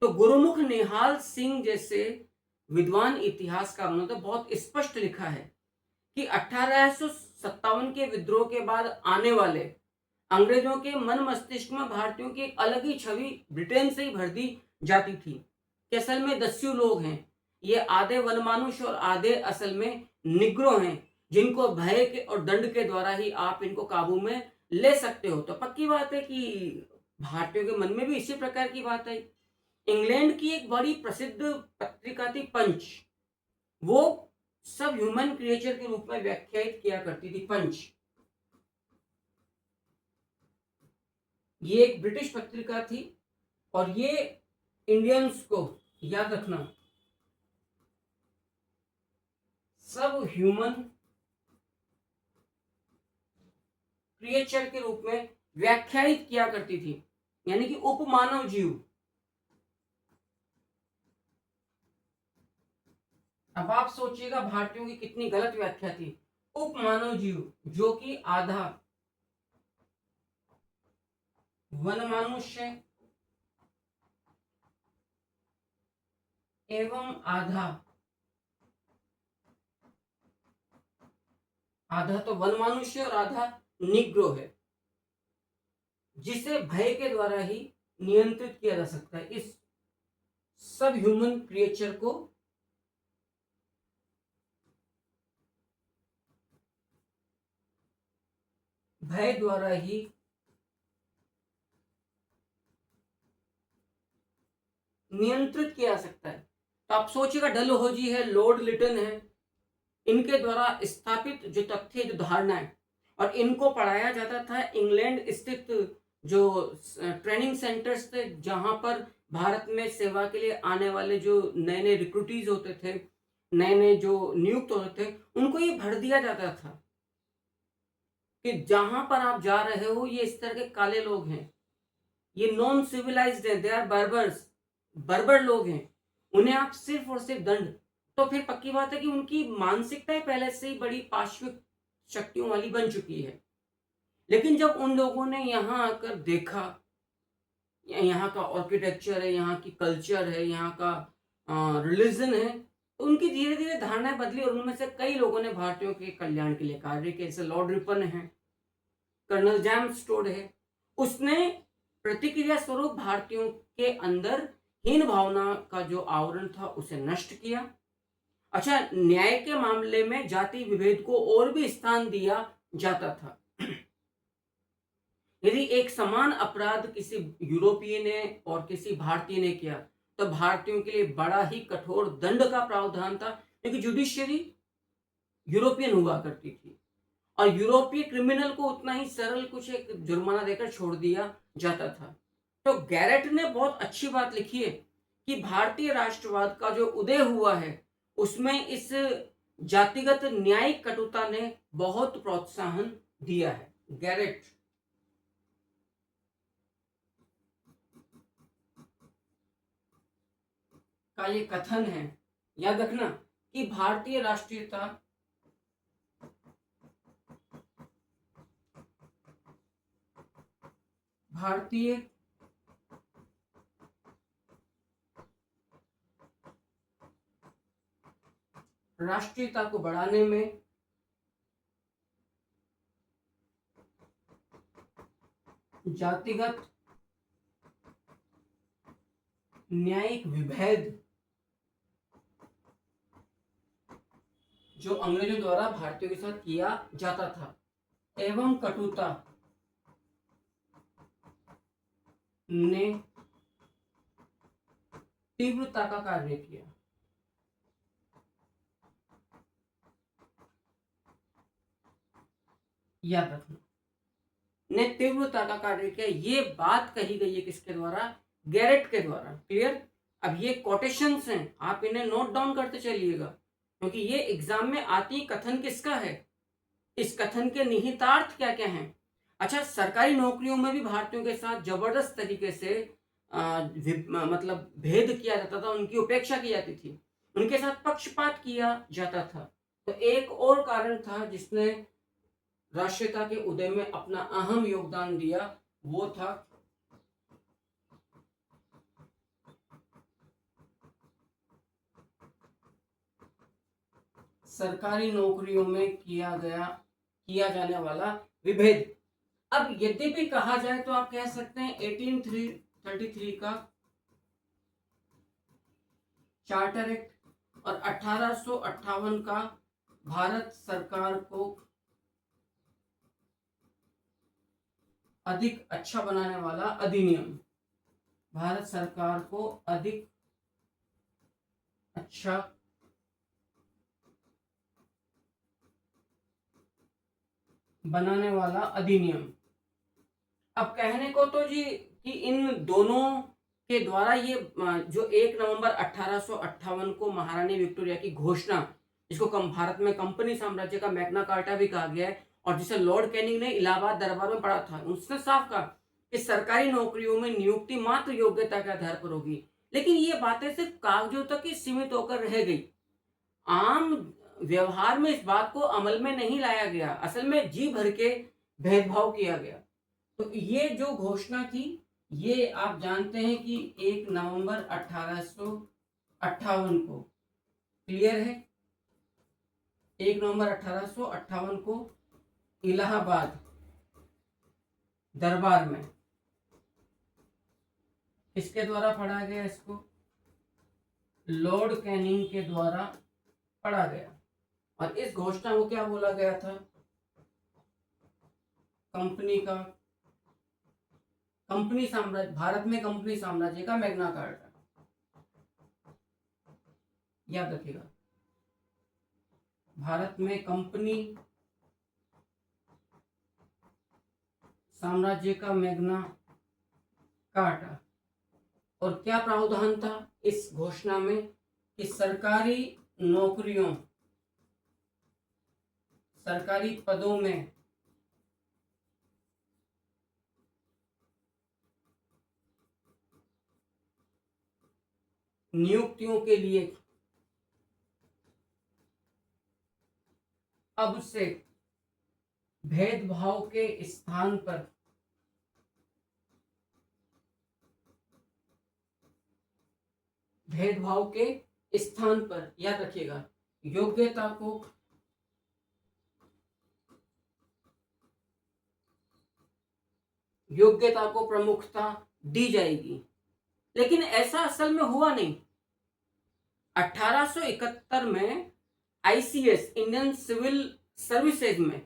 तो गुरुमुख निहाल सिंह जैसे विद्वान इतिहासकारों ने तो बहुत स्पष्ट लिखा है कि 1857 के विद्रोह के बाद आने वाले अंग्रेजों के मन मस्तिष्क में भारतीयों की एक अलग ही छवि ब्रिटेन से ही भर दी जाती थी कि असल में दस्यु लोग हैं, ये आधे वनमानुष और आधे असल में निग्रो हैं, जिनको भय के और दंड के द्वारा ही आप इनको काबू में ले सकते हो। तो पक्की बात है कि भारतीयों के मन में भी इसी प्रकार की बात आई। इंग्लैंड की एक बड़ी प्रसिद्ध पत्रिका थी पंच, वो सब ह्यूमन क्रिएचर के रूप में व्याख्यायित किया करती थी। पंच ये एक ब्रिटिश पत्रिका थी और ये इंडियंस को याद रखना सब ह्यूमन क्रिएचर के रूप में व्याख्यायित किया करती थी, यानी कि उपमानव जीव। अब आप सोचिएगा भारतीयों की कितनी गलत व्याख्या थी। उपमानव जीव जो कि आधा वनमानुष्य एवं आधा तो वनमानुष्य और आधा निग्रो है, जिसे भय के द्वारा ही नियंत्रित किया जा सकता है। इस सब ह्यूमन क्रिएचर को भय द्वारा ही नियंत्रित किया जा सकता है। तो आप सोचिएगा, डलहौजी है, लॉर्ड लिटन है, इनके द्वारा स्थापित जो तथ्य, जो धारणाएं, और इनको पढ़ाया जाता था इंग्लैंड स्थित जो ट्रेनिंग सेंटर्स थे, जहां पर भारत में सेवा के लिए आने वाले जो नए नए रिक्रूटीज होते थे, नए नए जो नियुक्त होते थे, उनको ये भर दिया जाता था कि जहां पर आप जा रहे हो ये इस तरह के काले लोग हैं, ये नॉन सिविलाइज्ड हैं, दे आर बर्बर्स, बर्बर लोग हैं, उन्हें आप सिर्फ और सिर्फ दंड। तो फिर पक्की बात है कि उनकी मानसिकता पहले से ही बड़ी पाश्विक शक्तियों वाली बन चुकी है। लेकिन जब उन लोगों ने यहाँ आकर देखा, यहाँ का आर्किटेक्चर है, यहाँ की कल्चर है, यहाँ का रिलीजन है, तो उनकी धीरे धीरे धारणाएं बदली और उनमें से कई लोगों ने भारतीयों के कल्याण के लिए कार्य किया। जैसे लॉर्ड रिपन है, कर्नल जेम्स टोड है, उसने प्रतिक्रिया स्वरूप भारतीयों के अंदर हीन भावना का जो आवरण था उसे नष्ट किया। अच्छा, न्याय के मामले में जाति विभेद को और भी स्थान दिया जाता था। यदि एक समान अपराध किसी यूरोपीय ने और किसी भारतीय ने किया, तो भारतीयों के लिए बड़ा ही कठोर दंड का प्रावधान था, क्योंकि जुडिशियरी यूरोपियन हुआ करती थी और यूरोपीय क्रिमिनल को उतना ही सरल कुछ एक जुर्माना देकर छोड़ दिया जाता था। तो गैरेट ने बहुत अच्छी बात लिखी है कि भारतीय राष्ट्रवाद का जो उदय हुआ है उसमें इस जातिगत न्यायिक कटुता ने बहुत प्रोत्साहन दिया है। गैरेट का ये कथन है, याद रखना, कि भारतीय राष्ट्रीयता भारतीय राष्ट्रीयता को बढ़ाने में जातिगत न्यायिक विभेद जो अंग्रेजों द्वारा भारतीयों के साथ किया जाता था एवं कटुता ने तीव्रता का कार्य किया। याद रखना, ने तीव्रता का कार्य किया, ये बात कही गई है किसके द्वारा? गैरेट के द्वारा। क्लियर? अब ये कोटेशंस हैं, आप इन्हें नोट डाउन करते चलिएगा, क्योंकि ये एग्जाम में आती कथन किसका है, इस कथन के निहितार्थ क्या क्या हैं। अच्छा, सरकारी नौकरियों में भी भारतीयों के साथ जबरदस्त तरीके से मतलब भेद किया जाता था, उनकी उपेक्षा की जाती थी, उनके साथ पक्षपात किया जाता था। तो एक और कारण था जिसने राष्ट्रीयता के उदय में अपना अहम योगदान दिया, वो था सरकारी नौकरियों में किया जाने वाला विभेद। अब यद्यपि कहा जाए तो आप कह सकते हैं 1833 का चार्टर एक्ट और 1858 का भारत सरकार को अधिक अच्छा बनाने वाला अधिनियम, भारत सरकार को अधिक अच्छा बनाने वाला अधिनियम। अब कहने को तो जी कि इन दोनों के द्वारा ये जो 1 नवंबर 1858 को महारानी विक्टोरिया की घोषणा, जिसको भारत में कंपनी साम्राज्य का मैग्ना कार्टा भी कहा गया है और जिसे लॉर्ड कैनिंग ने इलाहाबाद दरबार में पढ़ा था, उसने साफ कहा कि सरकारी नौकरियों में नियुक्ति मात्र योग्यता के आधार पर होगी। लेकिन ये बातें सिर्फ कागजों तक ही सीमित होकर रह गई, आम व्यवहार में इस बात को अमल में नहीं लाया गया, असल में जी भर के भेदभाव किया गया। तो ये जो घोषणा थी, ये आप जानते हैं कि 1 नवंबर 1858 को, क्लियर है, 1 नवंबर 1858 को इलाहाबाद दरबार में किसके द्वारा पढ़ा गया? इसको लॉर्ड कैनिंग के द्वारा पढ़ा गया और इस घोषणा को क्या बोला गया था? कंपनी साम्राज्य, भारत में कंपनी साम्राज्य का मैग्ना कार्टा। याद रखिएगा, भारत में कंपनी साम्राज्य का मैग्ना कार्टा। और क्या प्रावधान था इस घोषणा में कि सरकारी नौकरियों, सरकारी पदों में नियुक्तियों के लिए अब से भेदभाव के स्थान पर याद रखिएगा योग्यता को प्रमुखता दी जाएगी। लेकिन ऐसा असल में हुआ नहीं। 1871 में आईसीएस, इंडियन सिविल सर्विसेज में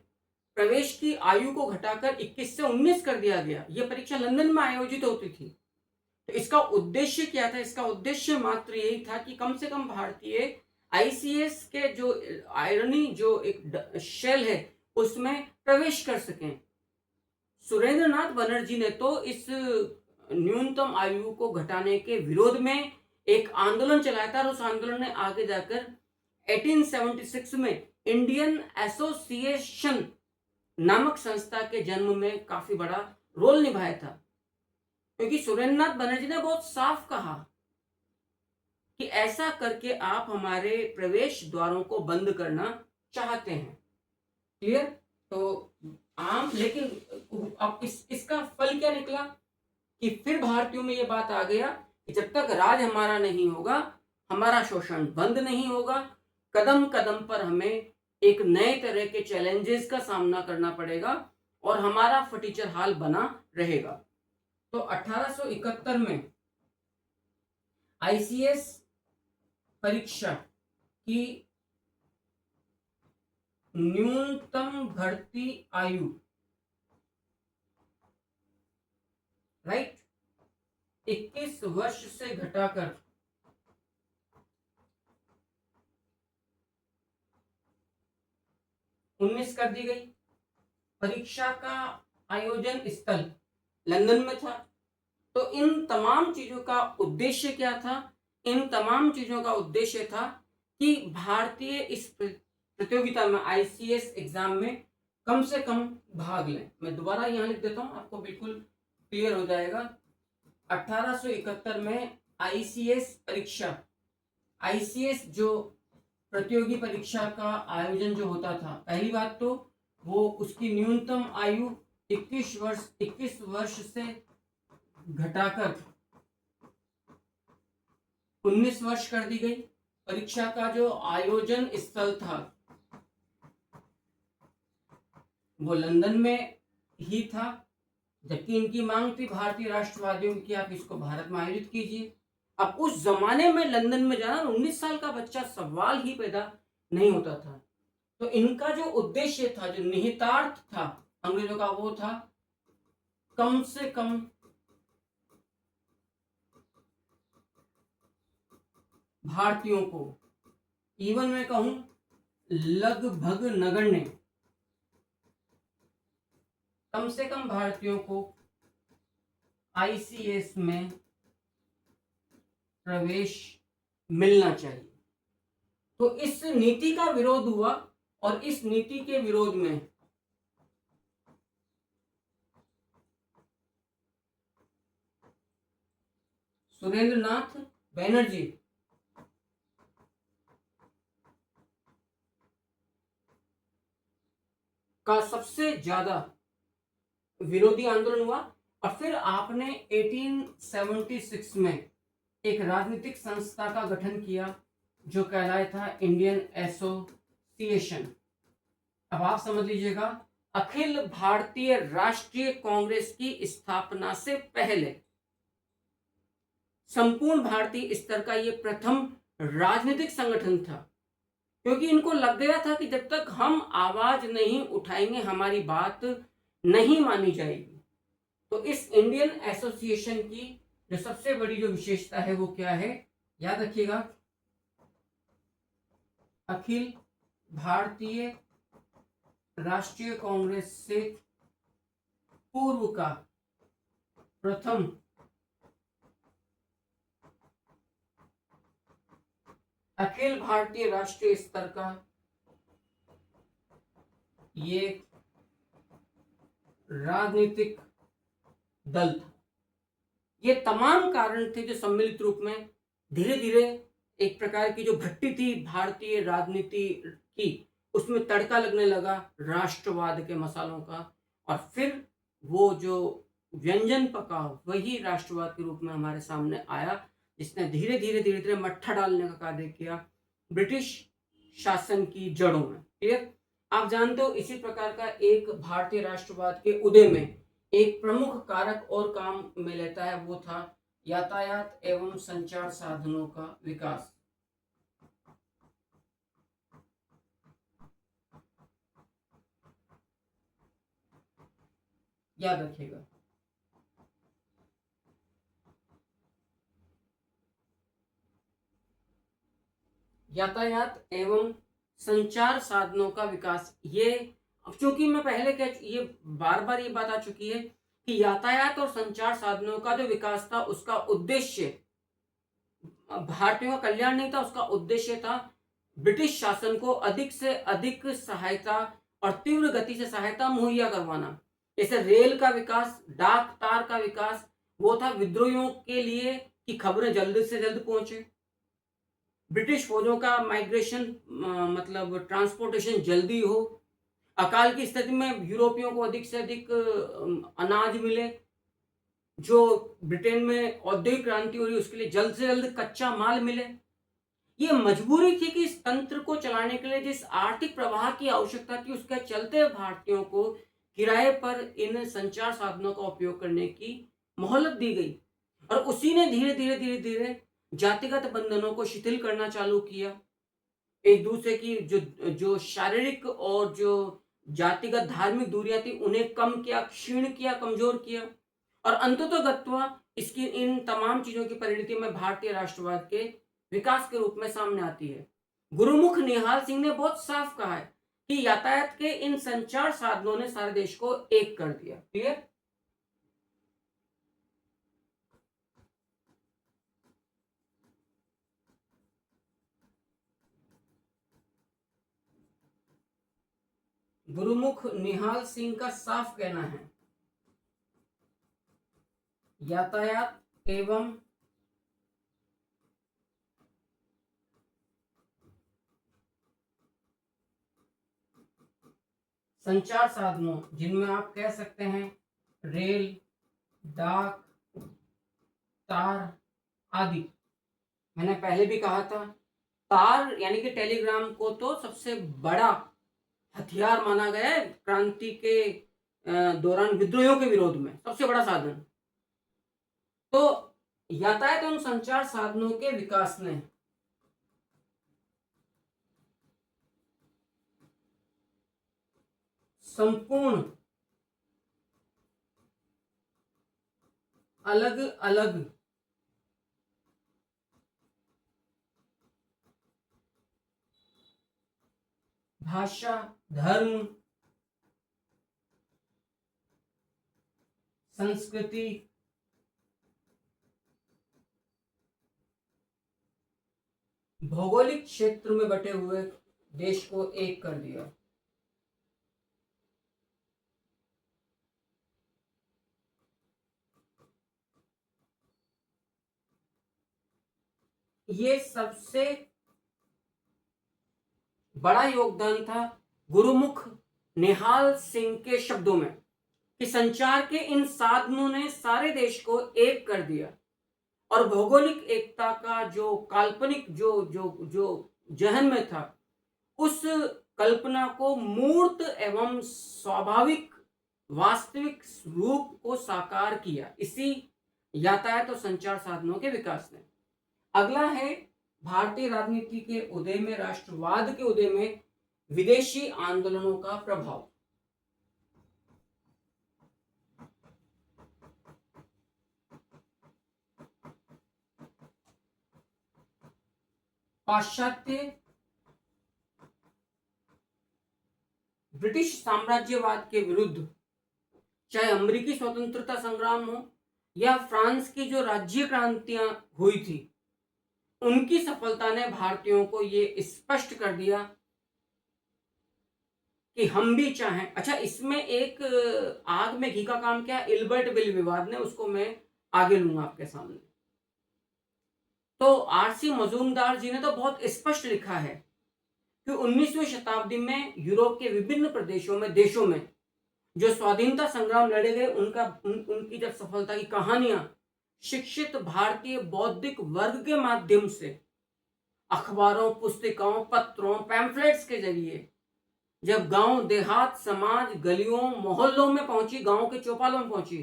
प्रवेश की आयु को घटाकर 21 से 19 कर दिया गया। यह परीक्षा लंदन में आयोजित होती थी। तो इसका उद्देश्य क्या था? इसका उद्देश्य मात्र यही था कि कम से कम भारतीय आईसीएस के जो आयरनी जो एक शेल है उसमें प्रवेश कर सकें। सुरेंद्रनाथ बनर्जी ने तो इस न्यूनतम आयु को घटाने के विरोध में एक आंदोलन चलाया था और उस आंदोलन ने आगे जाकर 1876 में इंडियन एसोसिएशन नामक संस्था के जन्म में काफी बड़ा रोल निभाया था। क्योंकि सुरेंद्रनाथ बनर्जी ने बहुत साफ कहा कि ऐसा करके आप हमारे प्रवेश द्वारों को बंद करना चाहते हैं। क्लियर? तो लेकिन अब इसका फल क्या निकला कि फिर भारतीयों में यह बात आ गया कि जब तक राज हमारा नहीं होगा, हमारा शोषण बंद नहीं होगा, कदम कदम पर हमें एक नए तरह के चैलेंजेस का सामना करना पड़ेगा और हमारा फटीचर हाल बना रहेगा। तो 1871 में आईसीएस परीक्षा की न्यूनतम भर्ती आयु, राइट, 21 वर्ष से घटाकर 19 कर दी गई। परीक्षा का आयोजन स्थल लंदन में था। तो इन तमाम चीजों का उद्देश्य क्या था? इन तमाम चीजों का उद्देश्य था कि भारतीय इस प्रतियोगिता में, आईसीएस एग्जाम में कम से कम भाग लें। मैं दोबारा यहां लिख देता हूं, आपको बिल्कुल क्लियर हो जाएगा। 1871 में आईसीएस परीक्षा, आईसीएस जो प्रतियोगी परीक्षा का आयोजन जो होता था, पहली बात तो वो उसकी न्यूनतम आयु 21 वर्ष से घटाकर 19 वर्ष कर दी गई। परीक्षा का जो आयोजन स्थल था वो लंदन में ही था, जबकि इनकी मांग थी भारतीय राष्ट्रवादियों की आप इसको भारत में आयोजित कीजिए। अब उस जमाने में लंदन में जाना 19 साल का बच्चा सवाल ही पैदा नहीं होता था। तो इनका जो उद्देश्य था, जो निहितार्थ था अंग्रेजों का, वो था कम से कम भारतीयों को, इवन मैं कहूं लगभग नगण्य, कम से कम भारतीयों को आईसीएस में प्रवेश मिलना चाहिए। तो इस नीति का विरोध हुआ और इस नीति के विरोध में सुरेंद्रनाथ बनर्जी का सबसे ज्यादा विरोधी आंदोलन हुआ। और फिर आपने 1876 में एक राजनीतिक संस्था का गठन किया जो कहलाया था इंडियन एसोसिएशन। अब आप समझ लीजिएगा, अखिल भारतीय राष्ट्रीय कांग्रेस की स्थापना से पहले संपूर्ण भारतीय स्तर का यह प्रथम राजनीतिक संगठन था। क्योंकि इनको लग गया था कि जब तक हम आवाज नहीं उठाएंगे हमारी बात नहीं मानी जाएगी। तो इस इंडियन एसोसिएशन की जो सबसे बड़ी जो विशेषता है वो क्या है, याद रखिएगा, अखिल भारतीय राष्ट्रीय कांग्रेस से पूर्व का प्रथम अखिल भारतीय राष्ट्रीय स्तर का ये राजनीतिक दल था। ये तमाम कारण थे जो सम्मिलित रूप में धीरे धीरे एक प्रकार की जो भट्टी थी भारतीय राजनीति की, उसमें तड़का लगने लगा राष्ट्रवाद के मसालों का, और फिर वो जो व्यंजन पका वही राष्ट्रवाद के रूप में हमारे सामने आया, जिसने धीरे धीरे धीरे धीरे मट्ठा डालने का कार्य किया ब्रिटिश शासन की जड़ों में। क्लियर? आप जानते हो इसी प्रकार का एक भारतीय राष्ट्रवाद के उदय में एक प्रमुख कारक और काम में लेता है, वो था यातायात एवं संचार साधनों का विकास। याद रखिएगा, यातायात एवं संचार साधनों का विकास। ये क्योंकि मैं पहले ये बार बार ये बात आ चुकी है कि यातायात और संचार साधनों का जो विकास था उसका उद्देश्य भारतीयों का कल्याण नहीं था, उसका उद्देश्य था ब्रिटिश शासन को अधिक से अधिक सहायता और तीव्र गति से सहायता मुहैया करवाना। जैसे रेल का विकास, डाक तार का विकास, वो था विद्रोहियों के लिए कि खबरें जल्द से जल्द पहुंचे। ब्रिटिश फौजों का माइग्रेशन मतलब ट्रांसपोर्टेशन जल्दी हो। अकाल की स्थिति में यूरोपियों को अधिक से अधिक अनाज मिले। जो ब्रिटेन में औद्योगिक क्रांति हो रही है उसके लिए जल्द से जल्द कच्चा माल मिले। ये मजबूरी थी कि इस तंत्र को चलाने के लिए जिस आर्थिक प्रवाह की आवश्यकता थी उसके चलते भारतीयों को किराए पर इन संचार साधनों का उपयोग करने की मोहलत दी गई, और उसी ने धीरे धीरे धीरे धीरे जातिगत बंधनों को शिथिल करना चालू किया। एक दूसरे की जो जो शारीरिक और जो जातिगत धार्मिक दूरियां थी उन्हें कम किया, क्षीण किया, कमजोर किया, और अंततोगत्वा इसकी इन तमाम चीजों की परिणति में भारतीय राष्ट्रवाद के विकास के रूप में सामने आती है। गुरुमुख निहाल सिंह ने बहुत साफ कहा है कि यातायात के इन संचार साधनों ने सारे देश को एक कर दिया। क्लियर? गुरुमुख निहाल सिंह का साफ कहना है यातायात एवं संचार साधनों, जिनमें आप कह सकते हैं रेल, डाक, तार आदि। मैंने पहले भी कहा था तार यानी कि टेलीग्राम को तो सबसे बड़ा हथियार माना गया है क्रांति के दौरान विद्रोहियों के विरोध में, सबसे बड़ा साधन। तो यातायात एवं संचार साधनों के विकास ने संपूर्ण अलग अलग भाषा, धर्म, संस्कृति, भौगोलिक क्षेत्र में बटे हुए देश को एक कर दिया। ये सबसे बड़ा योगदान था गुरुमुख निहाल सिंह के शब्दों में कि संचार के इन साधनों ने सारे देश को एक कर दिया, और भौगोलिक एकता का जो काल्पनिक जो जो जो जहन में था उस कल्पना को मूर्त एवं स्वाभाविक वास्तविक रूप को साकार किया इसी यातायात और संचार साधनों के विकास ने। अगला है भारतीय राजनीति के उदय में, राष्ट्रवाद के उदय में विदेशी आंदोलनों का प्रभाव। पाश्चात्य ब्रिटिश साम्राज्यवाद के विरुद्ध, चाहे अमेरिकी स्वतंत्रता संग्राम हो या फ्रांस की जो राज्य क्रांतियां हुई थी, उनकी सफलता ने भारतीयों को ये स्पष्ट कर दिया कि हम भी चाहें। अच्छा, इसमें एक आग में घी का काम किया इल्बर्ट बिल विवाद ने, उसको मैं आगे लूंगा आपके सामने। तो आरसी मजूमदार जी ने तो बहुत स्पष्ट लिखा है कि 19वीं शताब्दी में यूरोप के विभिन्न प्रदेशों में, देशों में जो स्वाधीनता संग्राम लड़े गए, उनकी जब सफलता की कहानियां शिक्षित भारतीय बौद्धिक वर्ग के माध्यम से अखबारों, पुस्तिकाओं, पत्रों, पैम्फलेट्स के जरिए जब गांव, देहात, समाज, गलियों, मोहल्लों में पहुंची, गांव के चौपालों में पहुंची,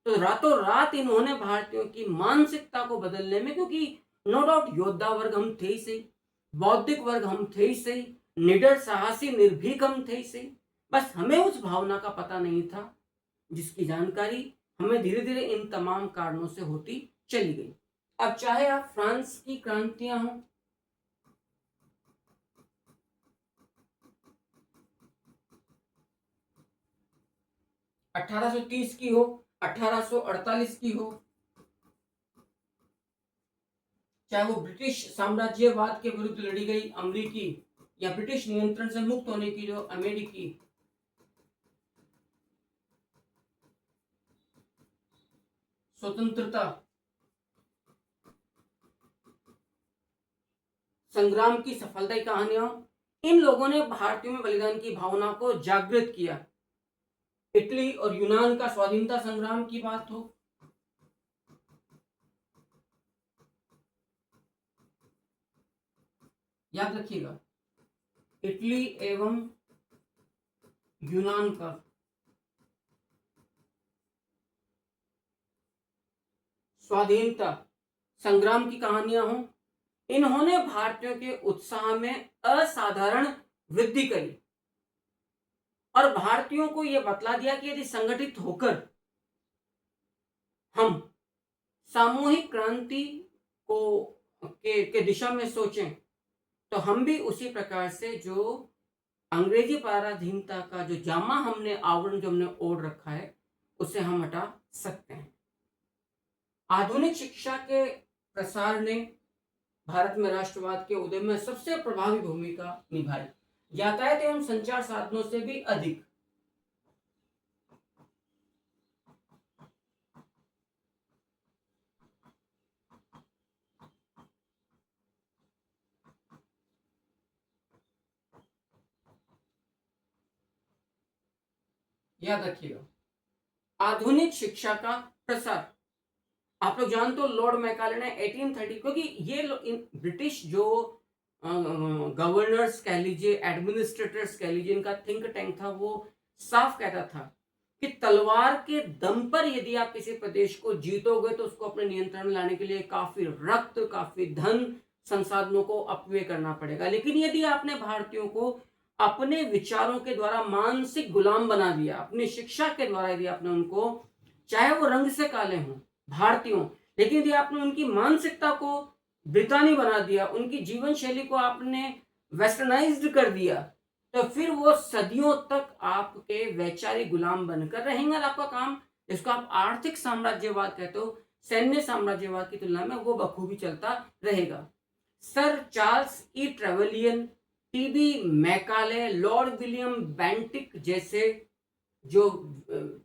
तो रातों रात इन्होंने भारतीयों की मानसिकता को बदलने में, क्योंकि नो डाउट योद्धा वर्ग हम थे ही सही, बौद्धिक वर्ग हम थे ही सही, निडर, साहसी, निर्भीक हम थे ही सही, बस हमें उस भावना का पता नहीं था जिसकी जानकारी हमें धीरे धीरे इन तमाम कारणों से होती चली गई। अब चाहे आप फ्रांस की क्रांतियां हों, 1830 की हो, 1848 की हो, चाहे वो ब्रिटिश साम्राज्यवाद के विरुद्ध लड़ी गई अमेरिकी या ब्रिटिश नियंत्रण से मुक्त होने की जो अमेरिकी स्वतंत्रता संग्राम की सफलता की कहानियां, इन लोगों ने भारतीयों में बलिदान की भावना को जागृत किया। इटली और यूनान का स्वाधीनता संग्राम की बात हो, याद रखिएगा, इटली एवं यूनान का स्वाधीनता संग्राम की कहानियां हों, इन्होंने भारतीयों के उत्साह में असाधारण वृद्धि करी और भारतीयों को यह बतला दिया कि यदि संगठित होकर हम सामूहिक क्रांति को के दिशा में सोचें, तो हम भी उसी प्रकार से जो अंग्रेजी पराधीनता का जो जामा हमने, आवरण जो हमने ओढ़ रखा है, उसे हम हटा सकते हैं। आधुनिक शिक्षा के प्रसार ने भारत में राष्ट्रवाद के उदय में सबसे प्रभावी भूमिका निभाई, यातायात एवं संचार साधनों से भी अधिक। याद रखिएगा, आधुनिक शिक्षा का प्रसार। आप लोग जानते हो लॉर्ड मैकाले ने 1830, क्योंकि ये ब्रिटिश जो गवर्नर्स कह लीजिए, एडमिनिस्ट्रेटर्स कह लीजिए, इनका थिंक टैंक था, वो साफ कहता था कि तलवार के दम पर यदि आप किसी प्रदेश को जीतोगे तो उसको अपने नियंत्रण में लाने के लिए काफी रक्त, काफी धन, संसाधनों को अपव्यय करना पड़ेगा। लेकिन यदि आपने भारतीयों को अपने विचारों के द्वारा मानसिक गुलाम बना दिया, अपनी शिक्षा के द्वारा यदि आपने उनको, चाहे वो रंग से काले हों, भारतीयों, लेकिन यदि आपने उनकी मानसिकता को ब्रितानी बना दिया, उनकी जीवन शैली को आपने वेस्टर्नाइज्ड कर दिया, तो फिर वो सदियों तक आपके वैचारिक गुलाम बनकर रहेंगे और आपका काम, जिसको आप आर्थिक साम्राज्यवाद कहते हो, सैन्य साम्राज्यवाद की तुलना में वो बखूबी चलता रहेगा। Sir Charles E Trevelyan, TB Macaulay, lord William Bentinck जैसे जो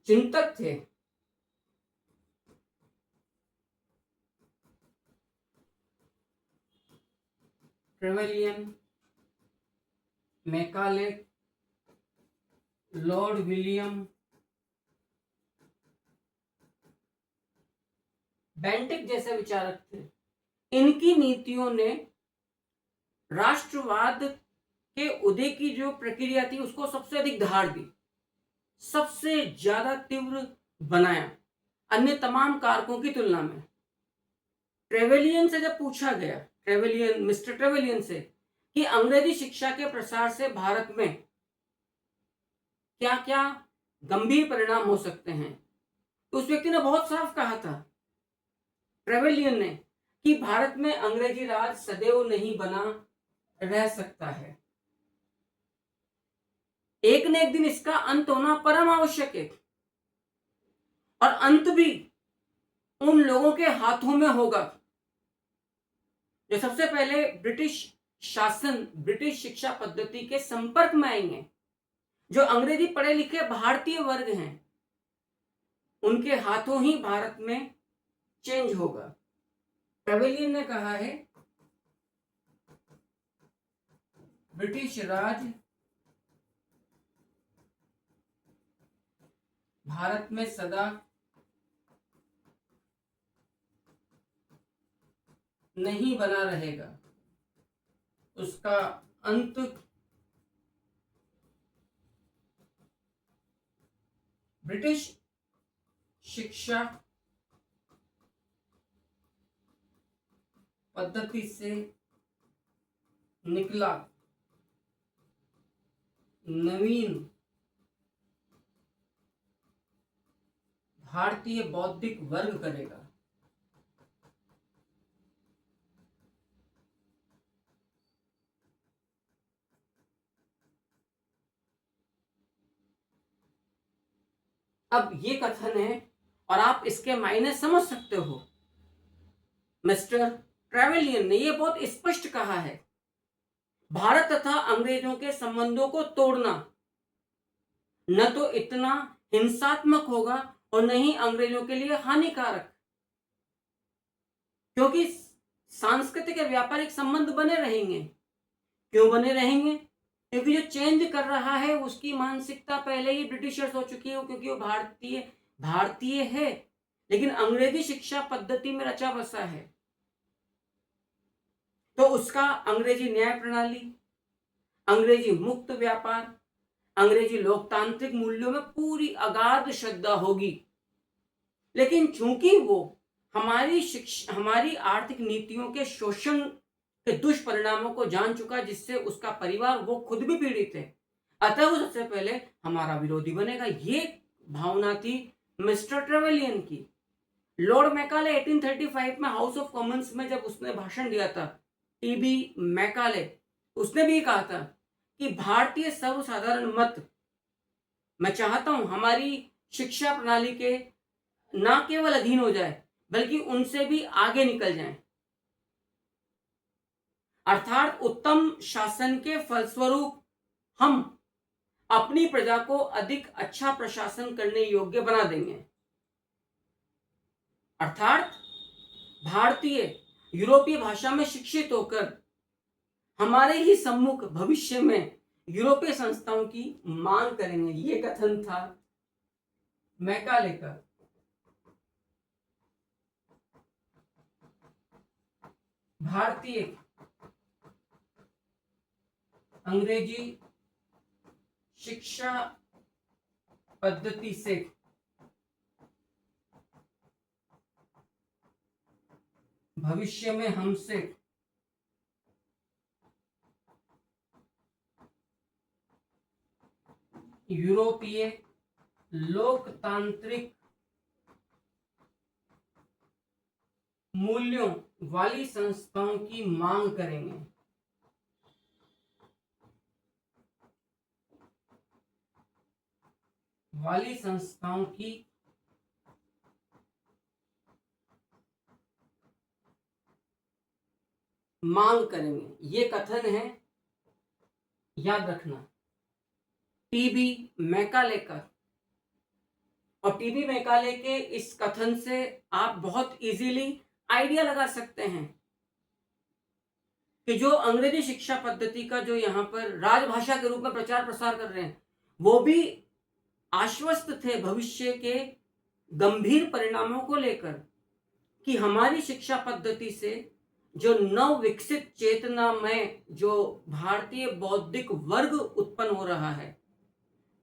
चिंतक थे, Trevelyan, Macaulay, lord William Bentinck जैसे विचारक थे, इनकी नीतियों ने राष्ट्रवाद के उदय की जो प्रक्रिया थी उसको सबसे अधिक धार दी, सबसे ज्यादा तीव्र बनाया अन्य तमाम कारकों की तुलना में। ट्रेवेलियन से जब पूछा गया, मिस्टर ट्रेवेलियन से, कि अंग्रेजी शिक्षा के प्रसार से भारत में क्या क्या गंभीर परिणाम हो सकते हैं, तो उस व्यक्ति ने बहुत साफ कहा था, ट्रेवेलियन ने, कि भारत में अंग्रेजी राज सदैव नहीं बना रह सकता है। एक न एक दिन इसका अंत होना परम आवश्यक है, और अंत भी उन लोगों के हाथों में होगा जो सबसे पहले ब्रिटिश शासन, ब्रिटिश शिक्षा पद्धति के संपर्क में आएंगे। जो अंग्रेजी पढ़े लिखे भारतीय वर्ग हैं, उनके हाथों ही भारत में चेंज होगा। ट्रेवेलियन ने कहा है, ब्रिटिश राज भारत में सदा नहीं बना रहेगा, उसका अंत ब्रिटिश शिक्षा पद्धति से निकला नवीन भारतीय बौद्धिक वर्ग करेगा। अब ये कथन है और आप इसके मायने समझ सकते हो। मिस्टर ट्रेवेलियन ने यह बहुत स्पष्ट कहा है, भारत तथा अंग्रेजों के संबंधों को तोड़ना न तो इतना हिंसात्मक होगा और न ही अंग्रेजों के लिए हानिकारक, क्योंकि सांस्कृतिक और व्यापारिक संबंध बने रहेंगे। क्यों बने रहेंगे? क्योंकि जो चेंज कर रहा है उसकी मानसिकता पहले ही ब्रिटिशर्स हो चुकी है, क्योंकि वो भारतीय है, लेकिन अंग्रेजी शिक्षा पद्धति में रचा बसा है। तो उसका अंग्रेजी न्याय प्रणाली, अंग्रेजी मुक्त व्यापार, अंग्रेजी लोकतांत्रिक मूल्यों में पूरी अगाध श्रद्धा होगी। लेकिन चूंकि वो हमारी आर्थिक नीतियों के शोषण के दुष्परिणामों को जान चुका, जिससे उसका परिवार, वो खुद भी पीड़ित है, अतः वो सबसे पहले हमारा विरोधी बनेगा। ये भावना थी मिस्टर ट्रेवेलियन की। लॉर्ड मैकाले 1835 में हाउस ऑफ कॉमन्स में जब उसने भाषण दिया था, टीबी मैकाले, उसने भी कहा था कि भारतीय सर्वसाधारण मत, मैं चाहता हूं हमारी शिक्षा प्रणाली के ना केवल अधीन हो जाए बल्कि उनसे भी आगे निकल जाए, अर्थात उत्तम शासन के फलस्वरूप हम अपनी प्रजा को अधिक अच्छा प्रशासन करने योग्य बना देंगे। अर्थात भारतीय यूरोपीय भाषा में शिक्षित होकर हमारे ही सम्मुख भविष्य में यूरोपीय संस्थाओं की मांग करेंगे। ये कथन था मैकाले का। भारतीय अंग्रेजी शिक्षा पद्धति से भविष्य में हमसे यूरोपीय लोकतांत्रिक मूल्यों वाली संस्थाओं की मांग करेंगे। वाली संस्थाओं की मांग करेंगे, ये कथन है, याद रखना, टीबी मैकाले का। और टीबी मैकाले के इस कथन से आप बहुत इजीली आइडिया लगा सकते हैं कि जो अंग्रेजी शिक्षा पद्धति का जो यहां पर राजभाषा के रूप में प्रचार प्रसार कर रहे हैं, वो भी आश्वस्त थे भविष्य के गंभीर परिणामों को लेकर, कि हमारी शिक्षा पद्धति से जो नव विकसित चेतना में जो भारतीय बौद्धिक वर्ग उत्पन्न हो रहा है,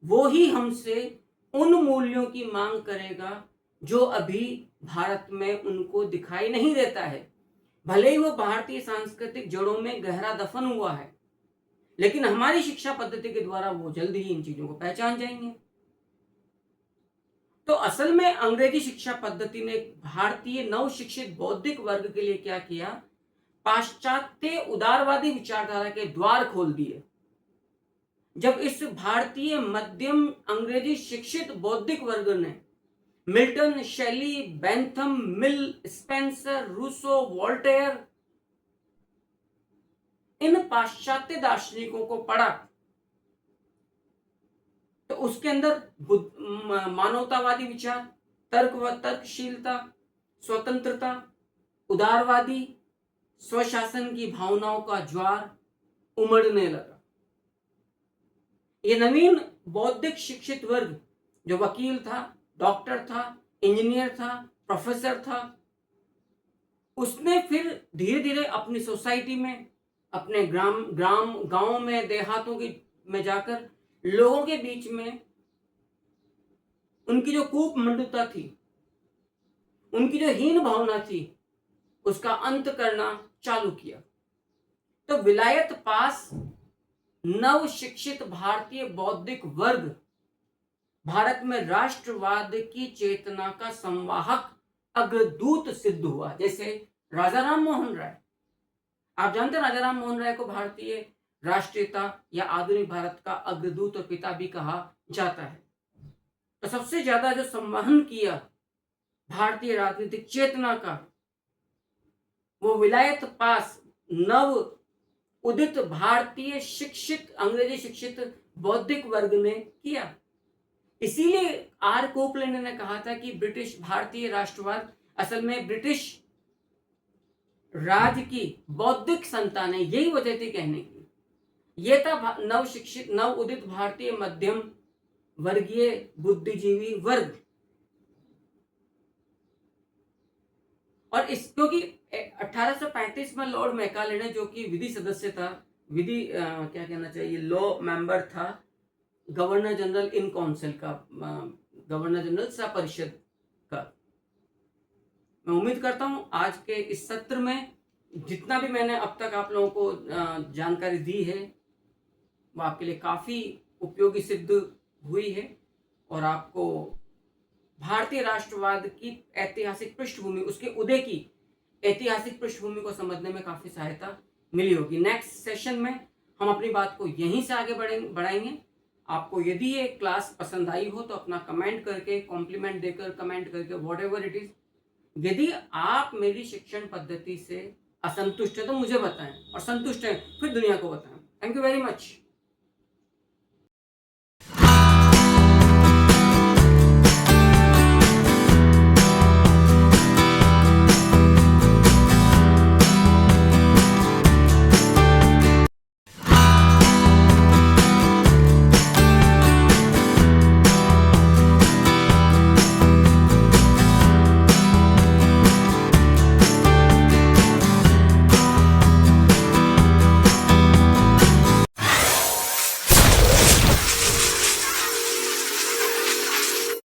वो ही हमसे उन मूल्यों की मांग करेगा जो अभी भारत में उनको दिखाई नहीं देता है। भले ही वो भारतीय सांस्कृतिक जड़ों में गहरा दफन हुआ है, लेकिन हमारी शिक्षा पद्धति के द्वारा वो जल्दी ही इन चीजों को पहचान जाएंगे। तो असल में अंग्रेजी शिक्षा पद्धति ने भारतीय नव शिक्षित बौद्धिक वर्ग के लिए क्या किया? पाश्चात्य उदारवादी विचारधारा के द्वार खोल दिए। जब इस भारतीय मध्यम अंग्रेजी शिक्षित बौद्धिक वर्ग ने मिल्टन, शेली, बेंथम, मिल, स्पेंसर, रूसो, वॉल्टेयर इन पाश्चात्य दार्शनिकों को पढ़ा, तो उसके अंदर मानवतावादी विचार, तर्कशीलता, स्वतंत्रता, उदारवादी, स्वशासन की भावनाओं का ज्वार उमड़ने लगा। ये नवीन बौद्धिक शिक्षित वर्ग जो वकील था, डॉक्टर था, इंजीनियर था, प्रोफेसर था, उसने फिर धीरे धीरे अपनी सोसाइटी में, अपने गांव में, देहातों में जाकर लोगों के बीच में उनकी जो कूपमंडुता थी, उनकी जो हीन भावना थी, उसका अंत करना चालू किया। तो विलायत पास नव शिक्षित भारतीय बौद्धिक वर्ग भारत में राष्ट्रवाद की चेतना का संवाहक अग्रदूत सिद्ध हुआ। जैसे राजा राम मोहन राय, आप जानते हैं राजा राम मोहन राय को भारतीय राष्ट्रीयता या आधुनिक भारत का अग्रदूत और पिता भी कहा जाता है। तो सबसे ज्यादा जो संवहन किया भारतीय राजनीतिक चेतना का, वो विलायत पास नव उदित भारतीय शिक्षित अंग्रेजी शिक्षित बौद्धिक वर्ग ने किया। इसीलिए आर कोपलैंड ने कहा था कि ब्रिटिश भारतीय राष्ट्रवाद असल में ब्रिटिश राज की बौद्धिक संतान है। यही वजह थी कहने की। यह था नव शिक्षित नव उदित भारतीय मध्यम वर्गीय बुद्धिजीवी वर्ग। और इस क्योंकि 1835 में लॉर्ड मैकाले ने, जो कि विधि सदस्य था, विधि क्या कहना चाहिए, लॉ मेंबर था, गवर्नर जनरल इन काउंसिल का, गवर्नर जनरल सह परिषद का। मैं उम्मीद करता हूं आज के इस सत्र में जितना भी मैंने अब तक आप लोगों को जानकारी दी है वो आपके लिए काफी उपयोगी सिद्ध हुई है और आपको भारतीय राष्ट्रवाद की ऐतिहासिक पृष्ठभूमि, उसके उदय की ऐतिहासिक पृष्ठभूमि को समझने में काफी सहायता मिली होगी। नेक्स्ट सेशन में हम अपनी बात को यहीं से आगे बढ़ाएंगे। आपको यदि ये क्लास पसंद आई हो तो अपना कमेंट करके, कॉम्प्लीमेंट देकर, कमेंट करके, व्हाटएवर इट इज, यदि आप मेरी शिक्षण पद्धति से असंतुष्ट है तो मुझे बताएं, और संतुष्ट है फिर दुनिया को बताएं। Thank you very much.